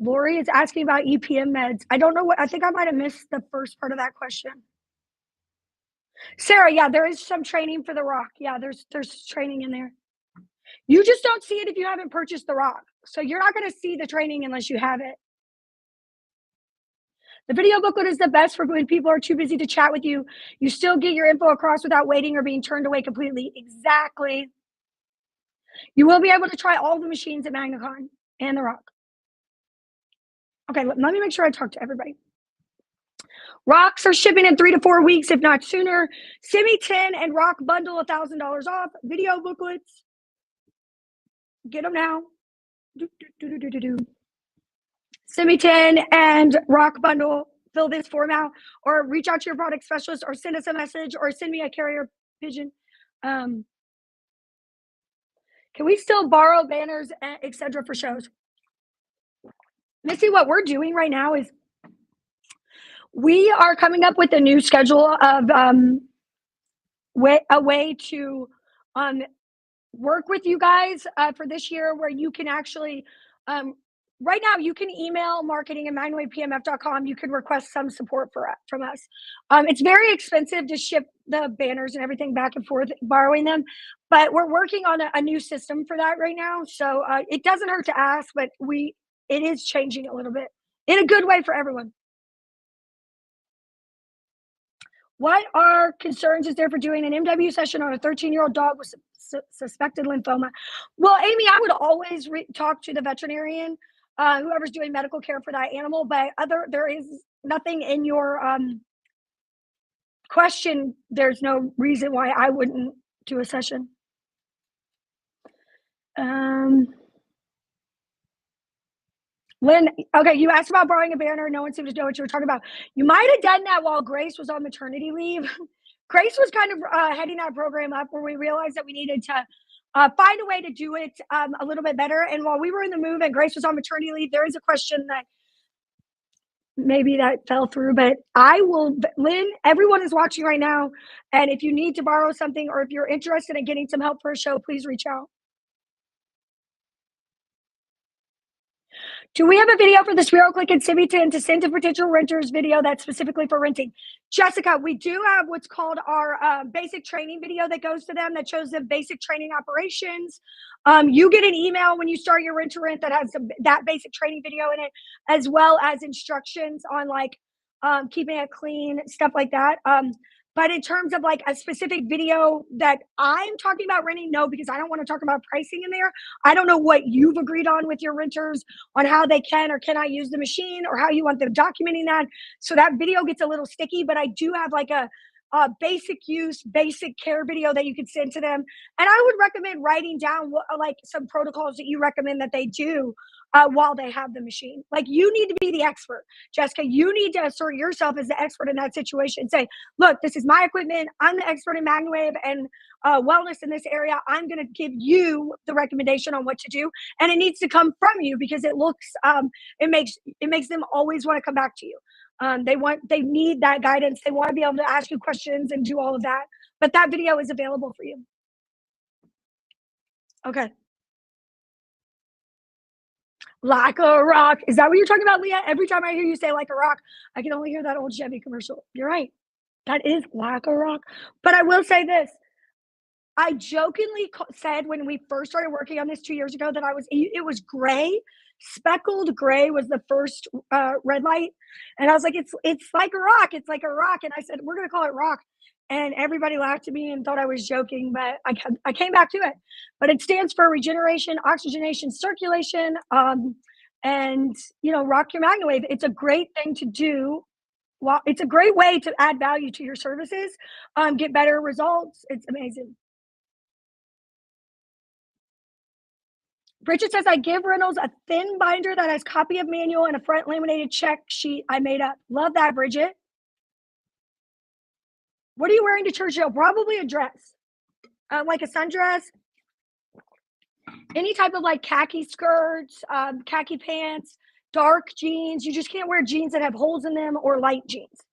Lori is asking about EPM meds. I don't know I think I might have missed the first part of that question. Sarah, yeah, there is some training for the Rock. Yeah, there's training in there. You just don't see it if you haven't purchased the Rock. So you're not going to see the training unless you have it. The video booklet is the best for when people are too busy to chat with you. You still get your info across without waiting or being turned away completely. Exactly. You will be able to try all the machines at MagnaCon and the Rock. Okay, let me make sure I talk to everybody. Rocks are shipping in 3 to 4 weeks, if not sooner. Semi 10 and Rock bundle $1,000 off. Video booklets. Get them now. Semi 10 and Rock bundle. Fill this form out, or reach out to your product specialist, or send us a message, or send me a carrier pigeon. Can we still borrow banners, etc. for shows? Missy, what we're doing right now is we are coming up with a new schedule of a way to work with you guys for this year, where you can actually right now you can email marketing at MagnaWavePMF.com. You can request some support from us. It's very expensive to ship the banners and everything back and forth, borrowing them, but we're working on a new system for that right now. So it doesn't hurt to ask, but it is changing a little bit in a good way for everyone. What are concerns is there for doing an MW session on a 13-year-old dog with suspected lymphoma? Well, Amy, I would always talk to the veterinarian, whoever's doing medical care for that animal, but there is nothing in your question, there's no reason why I wouldn't do a session. Lynn, okay, you asked about borrowing a banner. No one seemed to know what you were talking about. You might have done that while Grace was on maternity leave. Grace was kind of heading that program up where we realized that we needed to find a way to do it a little bit better. And while we were in the move and Grace was on maternity leave, there is a question that maybe that fell through, but I will, Lynn, everyone is watching right now. And if you need to borrow something or if you're interested in getting some help for a show, please reach out. Do we have a video for the Spiro Click and Civitan to send to potential renters video that's specifically for renting? Jessica, we do have what's called our basic training video that goes to them that shows them basic training operations. You get an email when you start your rent to rent that has that basic training video in it, as well as instructions on like keeping it clean, stuff like that. But in terms of like a specific video that I'm talking about renting, no, because I don't want to talk about pricing in there. I don't know what you've agreed on with your renters on how they can or cannot use the machine or how you want them documenting that. So that video gets a little sticky, but I do have like a basic use, basic care video that you could send to them. And I would recommend writing down like some protocols that you recommend that they do while they have the machine. Like you need to be the expert, Jessica. You need to assert yourself as the expert in that situation. Say, look, this is my equipment. I'm the expert in MagnaWave and wellness in this area. I'm going to give you the recommendation on what to do, and it needs to come from you because it looks, it makes them always want to come back to you. They need that guidance. They want to be able to ask you questions and do all of that. But that video is available for you. Okay. Like a rock. Is that what you're talking about, Leah? Every time I hear you say like a rock, I can only hear that old Chevy commercial. You're right. That is like a rock. But I will say this. I jokingly said when we first started working on this 2 years ago that it was gray. Speckled gray was the first red light. And I was like, it's like a rock. It's like a rock. And I said, we're going to call it rock. And everybody laughed at me and thought I was joking, but I came back to it. But it stands for regeneration, oxygenation, circulation, and, rock your MagnaWave. It's a great thing to do. Well, it's a great way to add value to your services, get better results. It's amazing. Bridget says, I give rentals a thin binder that has copy of manual and a front laminated check sheet I made up. Love that, Bridget. What are you wearing to church, Joe? Probably a dress, like a sundress. Any type of like khaki skirts, khaki pants, dark jeans. You just can't wear jeans that have holes in them or light jeans.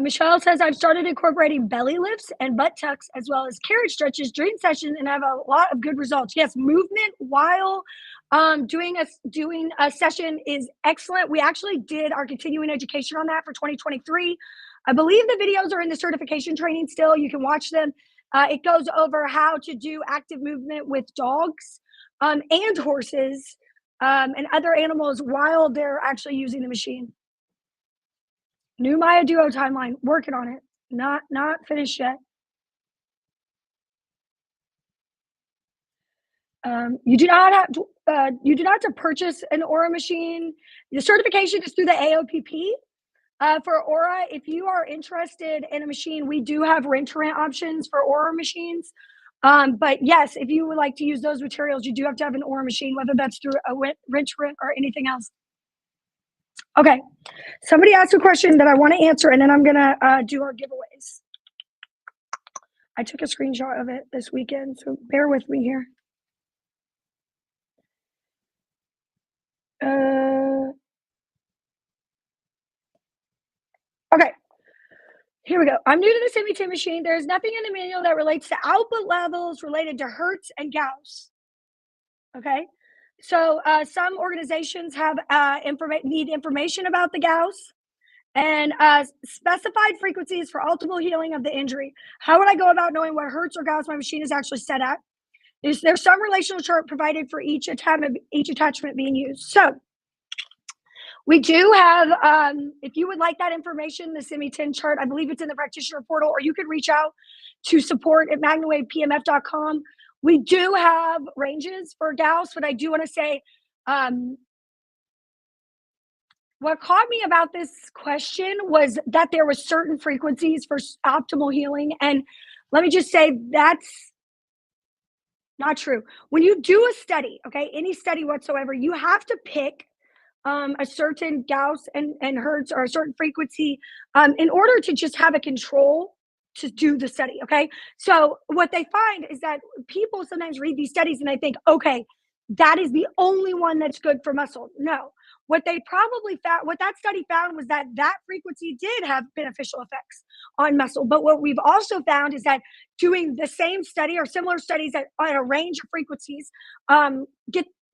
Michelle says, I've started incorporating belly lifts and butt tucks as well as carriage stretches during sessions and have a lot of good results. Yes, movement while doing a session is excellent. We actually did our continuing education on that for 2023. I believe the videos are in the certification training still. You can watch them. It goes over how to do active movement with dogs and horses and other animals while they're actually using the machine. New Maya Duo timeline, working on it. Not finished yet. You do not have to purchase an Aura machine. The certification is through the AOPP. For Aura, if you are interested in a machine, we do have rent-to-rent options for Aura machines. But yes, if you would like to use those materials, you do have to have an Aura machine, whether that's through a rent-to-rent or anything else. Okay, somebody asked a question that I want to answer, and then I'm going to do our giveaways. I took a screenshot of it this weekend, so bear with me here. Okay, here we go. I'm new to the Civitan machine. There's nothing in the manual that relates to output levels related to hertz and Gauss. Okay. So some organizations have need information about the Gauss and specified frequencies for optimal healing of the injury. How would I go about knowing what hertz or Gauss my machine is actually set at? There's some relational chart provided for each attachment being used. So we do have, if you would like that information, the Civitan chart, I believe it's in the practitioner portal, or you can reach out to support@magnawavepmf.com. We do have ranges for Gauss, but I do want to say What caught me about this question was that there were certain frequencies for optimal healing. And let me just say that's not true. When you do a study, okay, any study whatsoever, you have to pick a certain Gauss and Hertz or a certain frequency in order to just have a control to do the study. Okay. So what they find is that people sometimes read these studies and they think, okay, that is the only one that's good for muscle. No. What they probably found, what that study found was that that frequency did have beneficial effects on muscle. But what we've also found is that doing the same study or similar studies at a range of frequencies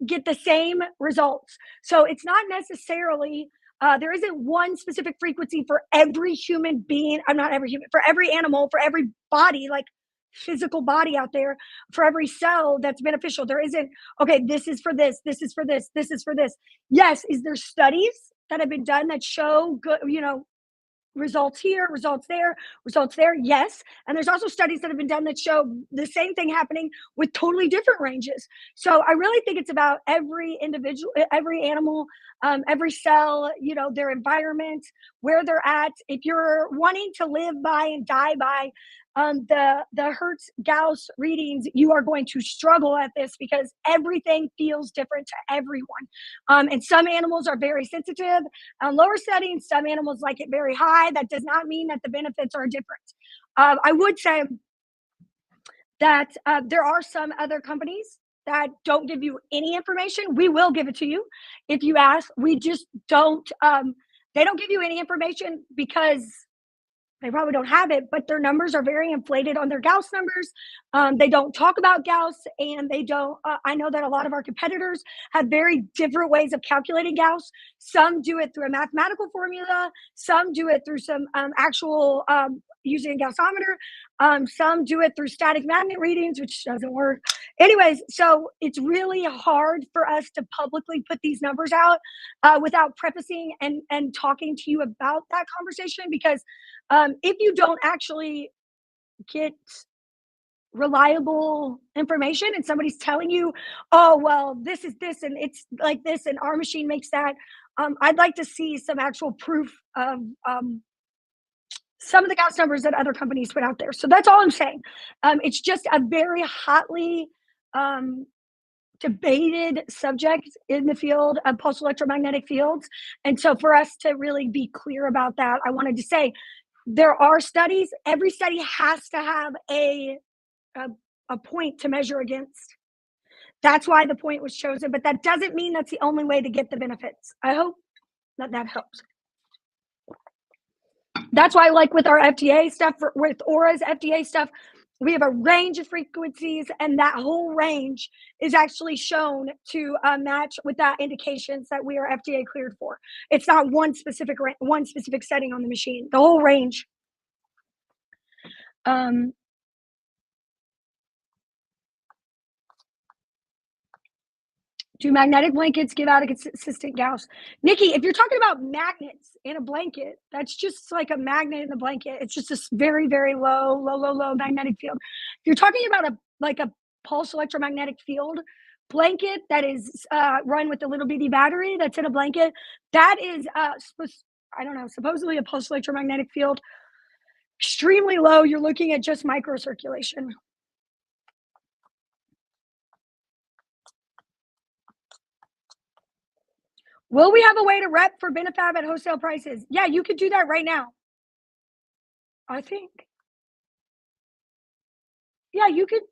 get the same results. So it's not necessarily there isn't one specific frequency for every human being. I'm not every human, for every animal, for every body, like physical body out there, for every cell that's beneficial. There isn't, okay, this is for this, this is for this, this is for this. Yes, is there studies that have been done that show good, results here, results there, results there? Yes. And there's also studies that have been done that show the same thing happening with totally different ranges. So I really think it's about every individual, every animal, every cell, their environment, where they're at. If you're wanting to live by and die by the Hertz Gauss readings, you are going to struggle at this because everything feels different to everyone. And some animals are very sensitive on lower settings. Some animals like it very high. That does not mean that the benefits are different. I would say that there are some other companies that don't give you any information. We will give it to you if you ask. We just don't. They don't give you any information because they probably don't have it, but their numbers are very inflated on their Gauss numbers. They don't talk about Gauss, and they don't. I know that a lot of our competitors have very different ways of calculating Gauss. Some do it through a mathematical formula. Some do it through some actual using a Gaussometer. Some do it through static magnet readings, which doesn't work. Anyways, so it's really hard for us to publicly put these numbers out without prefacing and talking to you about that conversation because if you don't actually get reliable information and somebody's telling you, oh, well, this is this and it's like this and our machine makes that, I'd like to see some actual proof of some of the Gauss numbers that other companies put out there. So that's all I'm saying. It's just a very hotly debated subject in the field of pulse electromagnetic fields. And so for us to really be clear about that, I wanted to say there are studies. Every study has to have a point to measure against. That's why the point was chosen, but that doesn't mean that's the only way to get the benefits. I hope that helps. That's why, like with our FDA stuff, with Aura's FDA stuff, we have a range of frequencies, and that whole range is actually shown to match with that indications that we are FDA cleared for. It's not one specific setting on the machine. The whole range. Do magnetic blankets give out a consistent Gauss? Nikki, if you're talking about magnets in a blanket, that's just like a magnet in the blanket. It's just this very, very low magnetic field. If you're talking about a pulse electromagnetic field blanket that is run with a little bitty battery that's in a blanket, that is, supposedly a pulse electromagnetic field. Extremely low. You're looking at just microcirculation. Will we have a way to rep for Benefab at wholesale prices? Yeah, you could do that right now. I think. Yeah, you could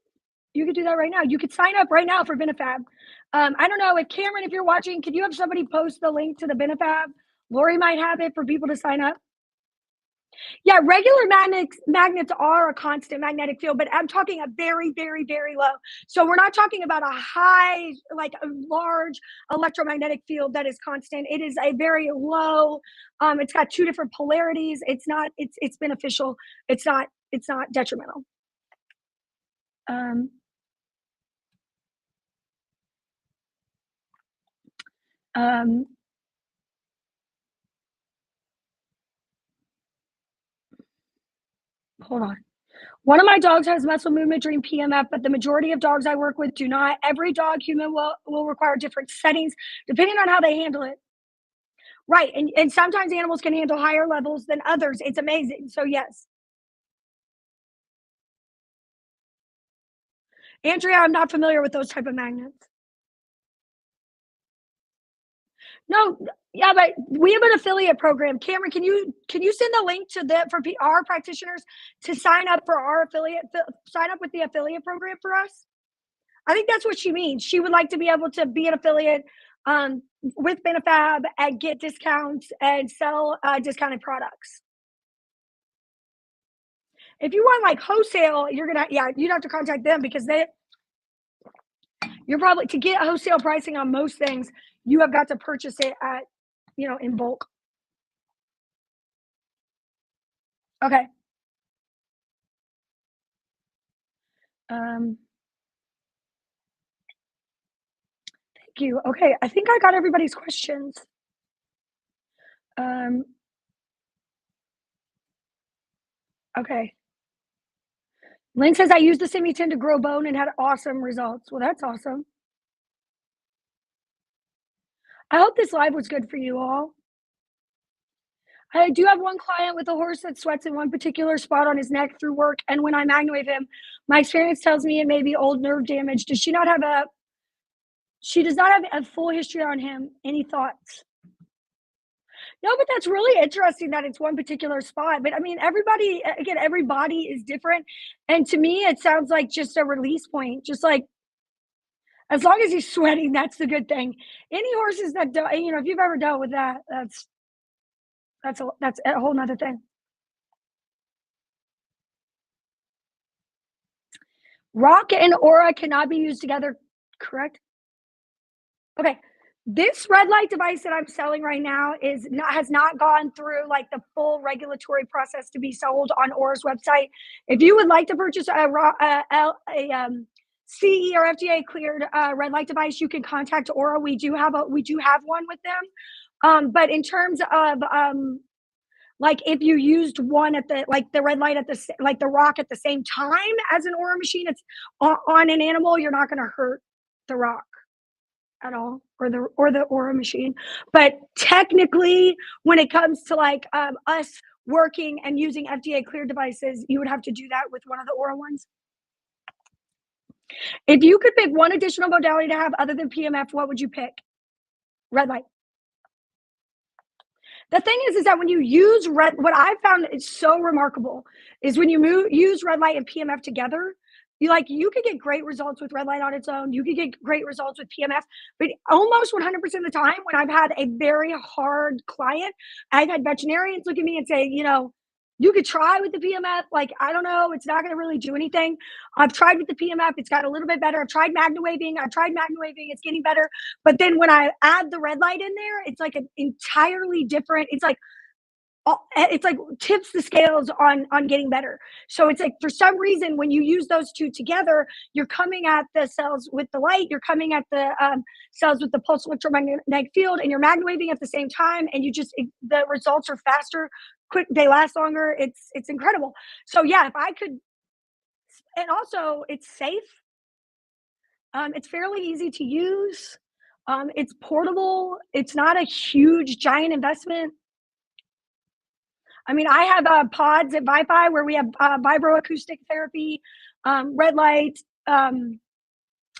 do that right now. You could sign up right now for Benefab. I don't know if Cameron, if you're watching, could you have somebody post the link to the Benefab? Lori might have it for people to sign up. Yeah, regular magnets are a constant magnetic field, but I'm talking a very, very, very low. So we're not talking about a high, like a large electromagnetic field that is constant. It is a very low. It's got two different polarities. It's beneficial. It's not detrimental. Hold on. One of my dogs has muscle movement during PMF, but the majority of dogs I work with do not. Every dog human will require different settings depending on how they handle it. Right, and sometimes animals can handle higher levels than others. It's amazing. So yes. Andrea, I'm not familiar with those type of magnets. No, yeah, but we have an affiliate program. Cameron, can you send the link to the for our practitioners to sign up for our affiliate sign up with the affiliate program for us? I think that's what she means. She would like to be able to be an affiliate with Benefab and get discounts and sell discounted products. If you want like wholesale, you'd have to contact them because you're probably to get wholesale pricing on most things, you have got to purchase it at in bulk. Okay. Um, thank you. Okay, I think I got everybody's questions. Um, okay. Lynn says I used the Simi-10 to grow bone and had awesome results. Well, that's awesome. I hope this live was good for you all. I do have one client with a horse that sweats in one particular spot on his neck through work, and when I MagnaWave him, my experience tells me it may be old nerve damage. Does she not have a She does not have a full history on him. Any thoughts? No, but that's really interesting that it's one particular spot. But I mean, every body is different. And to me, it sounds like just a release point. Just like as long as he's sweating, that's the good thing. Any horses that do, if you've ever dealt with that, that's a whole nother thing. Rock and aura cannot be used together, correct? Okay. This red light device that I'm selling right now has not gone through like the full regulatory process to be sold on Aura's website. If you would like to purchase CE or FDA cleared red light device, you can contact Aura. We do have one with them. But in terms of like if you used one at the red light at like the rock at the same time as an Aura machine, it's on an animal, you're not going to hurt the rock at all, or the Aura machine. But technically, when it comes to like us working and using FDA cleared devices, you would have to do that with one of the Aura ones. If you could pick one additional modality to have other than PMF, what would you pick? Red light. The thing is that when you use what I found is so remarkable is when you use red light and PMF together, you could get great results with red light on its own. You could get great results with PMF, but almost 100% of the time when I've had a very hard client, I've had veterinarians look at me and say, you could try with the PMF. Like, I don't know, it's not going to really do anything. I've tried with the PMF, it's got a little bit better. I've tried MagnaWaving, it's getting better. But then when I add the red light in there, it's like an entirely different, it's like tips the scales on getting better. So it's like for some reason when you use those two together, you're coming at the cells with the light, you're coming at the cells with the pulse electromagnetic field, and you're MagnaWaving at the same time, and the results are faster, quick, they last longer. It's incredible. So yeah, if I could, and also it's safe. It's fairly easy to use. It's portable. It's not a huge giant investment. I mean, I have pods at Wi-Fi where we have vibroacoustic therapy, red light, and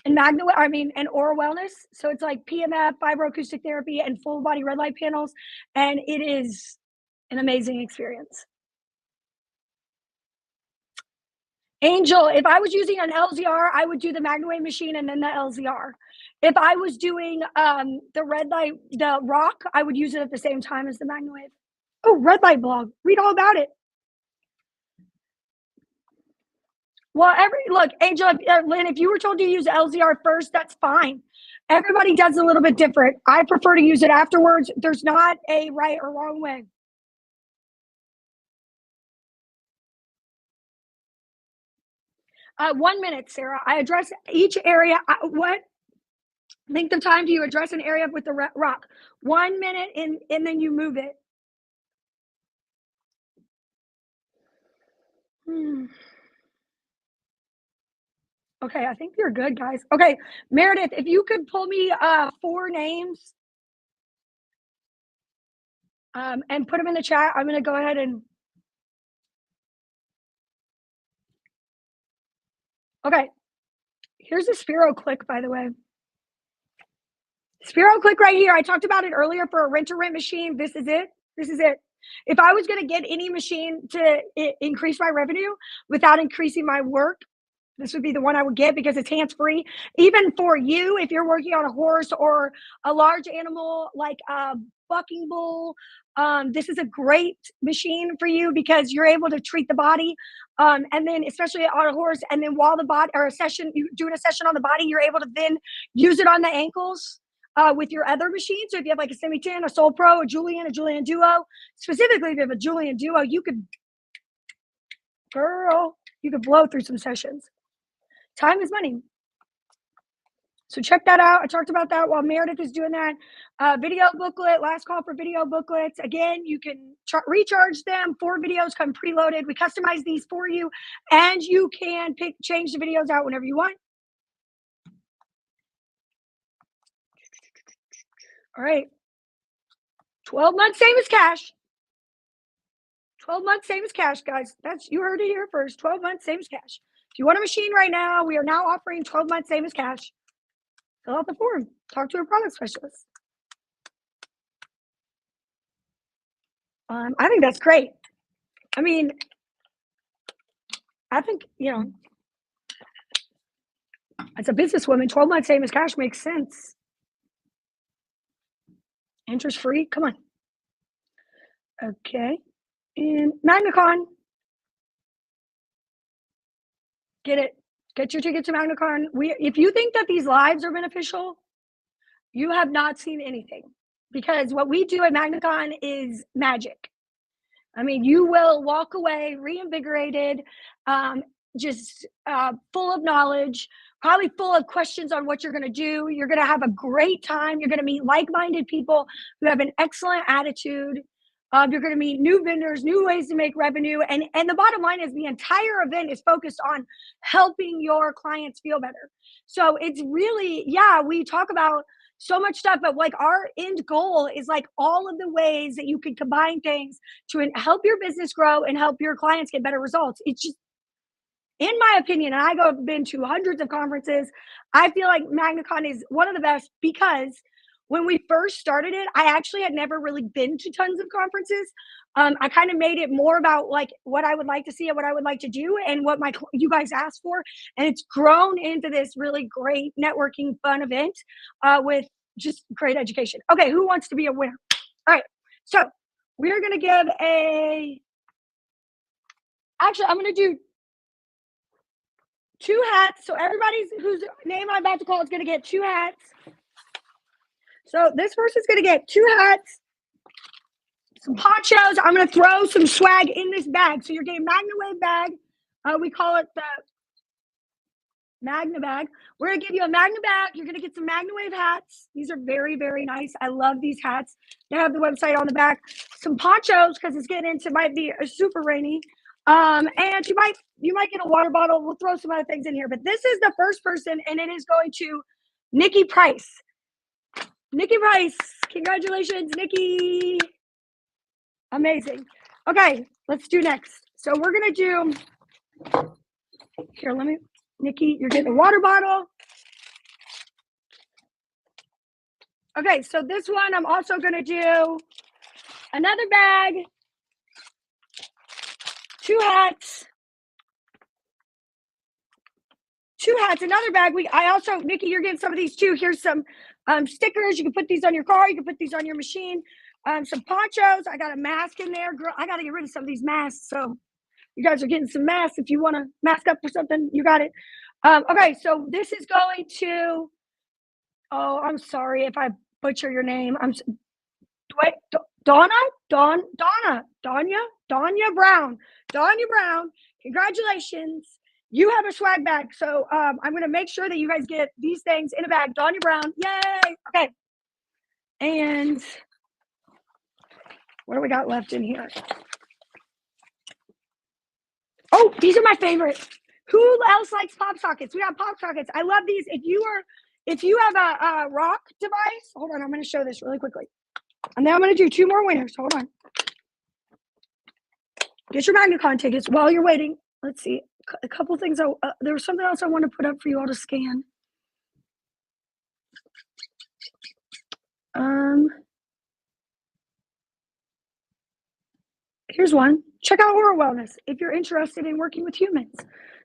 Aura Wellness. So it's like PMF, vibroacoustic therapy, and full body red light panels, and it is an amazing experience. Angel, if I was using an LZR, I would do the MagnaWave machine and then the LZR. If I was doing the red light, the rock, I would use it at the same time as the MagnaWave. Oh, red light blog. Read all about it. Well, look, Angel, Lynn, if you were told to use LZR first, that's fine. Everybody does a little bit different. I prefer to use it afterwards. There's not a right or wrong way. One minute, Sarah. I address each area. What length of time do you address an area with the rock? 1 minute, and then you move it. Okay, I think you're good, guys. Okay, Meredith, if you could pull me 4 names. and put them in the chat. I'm going to go ahead and, okay. Here's a Spiro click, by the way. Spiro click right here. I talked about it earlier for a rent-to-rent machine. This is it. This is it. If I was going to get any machine to increase my revenue without increasing my work, this would be the one I would get because it's hands-free. Even for you, if you're working on a horse or a large animal like a bucking bull, this is a great machine for you because you're able to treat the body. And then especially on a horse, and then while the body or a session, you're doing a session on the body, you're able to then use it on the ankles. With your other machines. So if you have like a Semi-10, a Soul Pro, a Julian Duo, specifically if you have a Julian Duo, you could blow through some sessions. Time is money. So check that out. I talked about that while Meredith is doing that. Video booklet, last call for video booklets. Again, you can recharge them. 4 videos come preloaded. We customize these for you, and you can change the videos out whenever you want. All right. 12 months, same as cash. 12 months, same as cash, guys. You heard it here first. 12 months, same as cash. If you want a machine right now, we are now offering 12 months, same as cash. Fill out the form. Talk to a product specialist. I think that's great. I mean, I think, as a businesswoman, 12 months, same as cash makes sense. Interest free. Come on. Okay. And MagnaCon. Get it. Get your ticket to MagnaCon. If you think that these lives are beneficial, you have not seen anything, because what we do at MagnaCon is magic. I mean, you will walk away reinvigorated, just full of knowledge, probably full of questions on what you're going to do. You're going to have a great time. You're going to meet like-minded people who have an excellent attitude. You're going to meet new vendors, new ways to make revenue. And the bottom line is the entire event is focused on helping your clients feel better. So it's really, we talk about so much stuff, but like our end goal is like all of the ways that you can combine things to help your business grow and help your clients get better results. It's just, in my opinion, and I've been to hundreds of conferences, I feel like MagnaCon is one of the best because when we first started it, I actually had never really been to tons of conferences. I kind of made it more about like what I would like to see and what I would like to do and what you guys asked for. And it's grown into this really great networking fun event with just great education. Okay, who wants to be a winner? All right, so we're going to give actually, I'm going to do 2 hats. So everybody whose name I'm about to call is going to get 2 hats. So this person's going to get 2 hats, some ponchos. I'm going to throw some swag in this bag. So you're getting MagnaWave bag. We call it the Magna bag. We're going to give you a Magna bag. You're going to get some MagnaWave hats. These are very, very nice. I love these hats. They have the website on the back. Some ponchos because it's getting into, might be super rainy. And you might get a water bottle. We'll throw some other things in here. But this is the first person, and it is going to Nikki Price. Nikki Price, congratulations, Nikki. Amazing. Okay, let's do next. So we're going to do, here, Nikki, you're getting a water bottle. Okay, so this one, I'm also going to do another bag, 2 hats, 2 hats, another bag. Nikki, you're getting some of these too. Here's some stickers. You can put these on your car. You can put these on your machine. Some ponchos. I got a mask in there. Girl, I got to get rid of some of these masks. So you guys are getting some masks. If you want to mask up for something, you got it. Okay, so this is going to, I'm sorry if I butcher your name. Danya Brown. Danya Brown, congratulations. You have a swag bag. So I'm going to make sure that you guys get these things in a bag. Danya Brown, yay. Okay. And what do we got left in here? Oh, these are my favorite. Who else likes pop sockets? We have pop sockets. I love these. If you have a rock device, hold on, I'm going to show this really quickly. And then I'm going to do 2 more winners. Hold on. Get your MagnaCon tickets while you're waiting. Let's see. A couple things. There was something else I want to put up for you all to scan. Here's one. Check out Aura Wellness if you're interested in working with humans.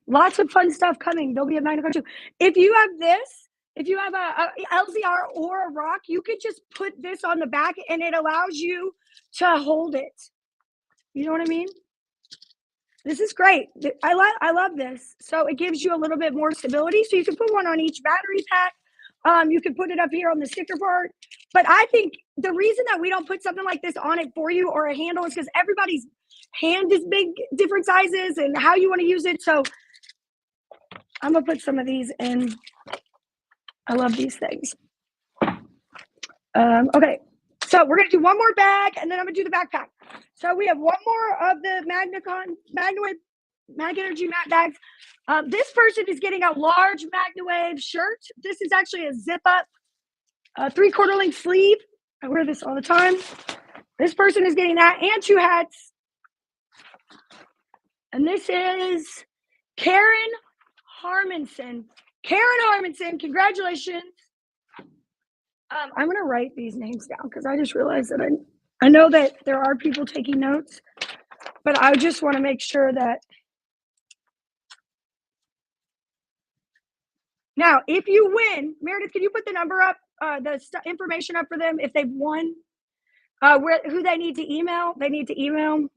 Lots of fun stuff coming. There'll be a MagnaCon too. If you have this, if you have a LZR or a rock, you could just put this on the back and it allows you to hold it. You know what I mean? This is great. I love this. So it gives you a little bit more stability. So you can put one on each battery pack. You can put it up here on the sticker part. But I think the reason that we don't put something like this on it for you or a handle is because everybody's hand is big, different sizes, and how you want to use it. So I'm going to put some of these in. I love these things. Okay. So we're going to do one more bag, and then I'm going to do the backpack. So we have one more of the MagnaWave Mag Energy Matte bags. This person is getting a large MagnaWave shirt. This is actually a zip-up, 3/4 length sleeve. I wear this all the time. This person is getting that and 2 hats. And this is Karen Harmonson. Karen Harmonson, congratulations. I'm going to write these names down because I just realized that I know that there are people taking notes, but I just want to make sure that. Now, if you win, Meredith, can you put the number up, the information up for them if they've won, who they need to email? They need to email.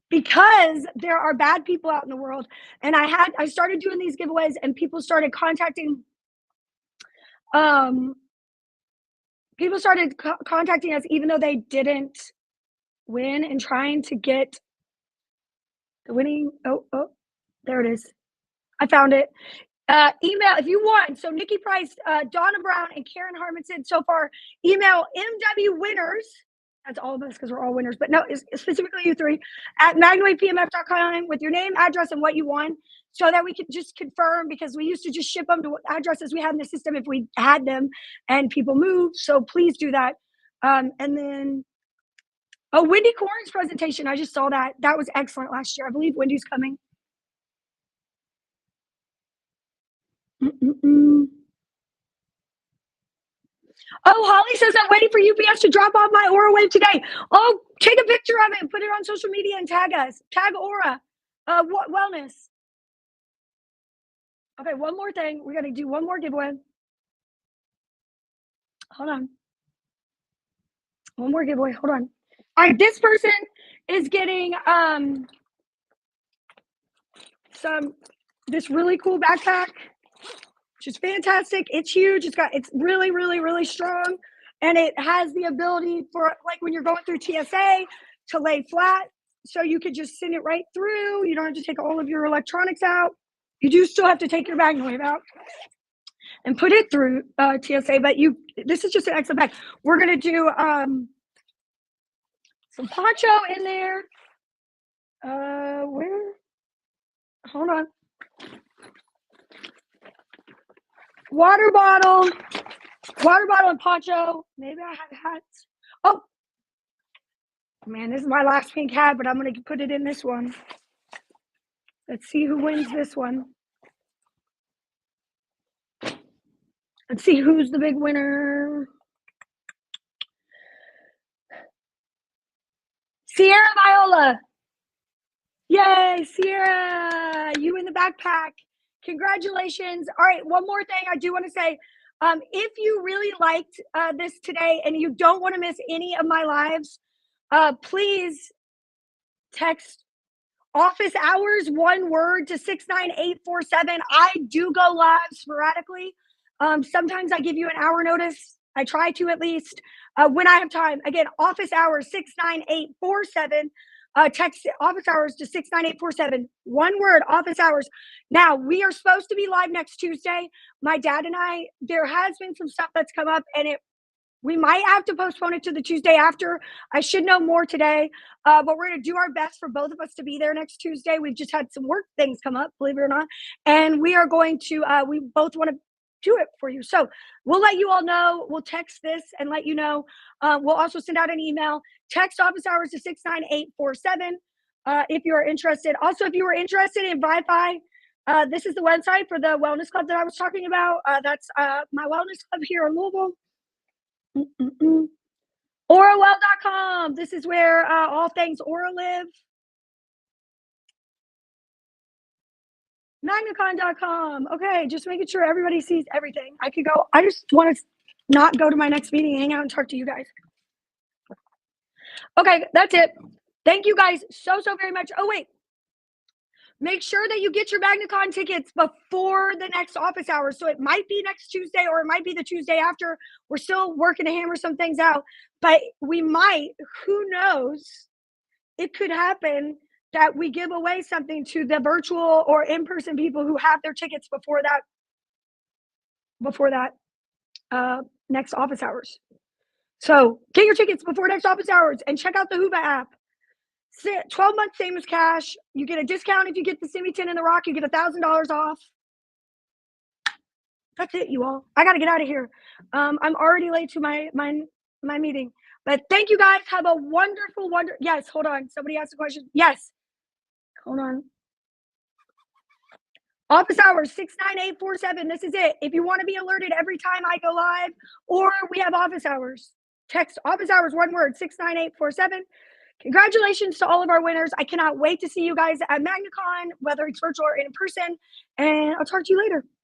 Because there are bad people out in the world, and I started doing these giveaways, and people started contacting. People started contacting us even though they didn't win, and trying to get the winning. Oh, there it is. I found it. Email if you want. So Nikki Price, Donna Brown, and Karen Harmonson so far. Email MW winners. That's all of us because we're all winners. But no, it's specifically you 3 at MagnaWavePMF.com with your name, address, and what you won, so that we could just confirm, because we used to just ship them to addresses we had in the system if we had them and people moved. So please do that. And then, Wendy Corn's presentation. I just saw that. That was excellent last year. I believe Wendy's coming. Oh, Holly says, I'm waiting for UPS to drop off my Aura Wave today. Oh, take a picture of it and put it on social media and tag us. Tag Aura Wellness. Okay, one more thing. We're going to do one more giveaway. Hold on. One more giveaway. Hold on. All right, this person is getting this really cool backpack, which is fantastic. It's huge. It's really, really, really strong. And it has the ability for, like, when you're going through TSA, to lay flat. So you could just send it right through. You don't have to take all of your electronics out. You do still have to take your MagnaWave out and put it through TSA. But this is just an excellent bag. We're going to do some poncho in there. Where? Hold on. Water bottle and poncho. Maybe I have hats. Oh, man, this is my last pink hat, but I'm going to put it in this one. Let's see who wins this one. Let's see who's the big winner. Sierra Viola. Yay, Sierra, you in the backpack. Congratulations. All right, one more thing I do want to say. If you really liked this today and you don't want to miss any of my lives, please text office hours, one word, to 69847. I do go live sporadically. Sometimes I give you an hour notice. I try to, at least, when I have time. Again, office hours, 69847. Text office hours to 69847. One word, office hours. Now, we are supposed to be live next Tuesday. My dad and I, there has been some stuff that's come up, and we might have to postpone it to the Tuesday after. I should know more today, but we're going to do our best for both of us to be there next Tuesday. We've just had some work things come up, believe it or not, and we are going to, we both want to do it for you. So we'll let you all know. We'll text this and let you know. We'll also send out an email. Text office hours to 69847 if you are interested. Also, if you are interested in Wi-Fi, this is the website for the wellness club that I was talking about. That's my wellness club here in Louisville. Aurawell.com. This is where all things Aura live. MagnaCon.com. Okay, just making sure everybody sees everything. I could go. I just want to not go to my next meeting, hang out and talk to you guys. Okay, that's it. Thank you guys so very much. Oh, wait. Make sure that you get your MagnaCon tickets before the next office hours. So it might be next Tuesday or it might be the Tuesday after. We're still working to hammer some things out, but we might, who knows, it could happen that we give away something to the virtual or in-person people who have their tickets before that next office hours. So get your tickets before next office hours and check out the Huba app. 12 months, same as cash. You get a discount if you get the Simi 10 in the Rock. You get $1,000 off. That's it, you all. I got to get out of here. I'm already late to my meeting. But thank you guys. Have a wonderful. Yes, hold on. Somebody asked a question. Yes. Hold on. Office hours 69847. This is it. If you want to be alerted every time I go live or we have office hours, text office hours, one word, 69847. Congratulations to all of our winners. I cannot wait to see you guys at MagnaCon, whether it's virtual or in person. And I'll talk to you later.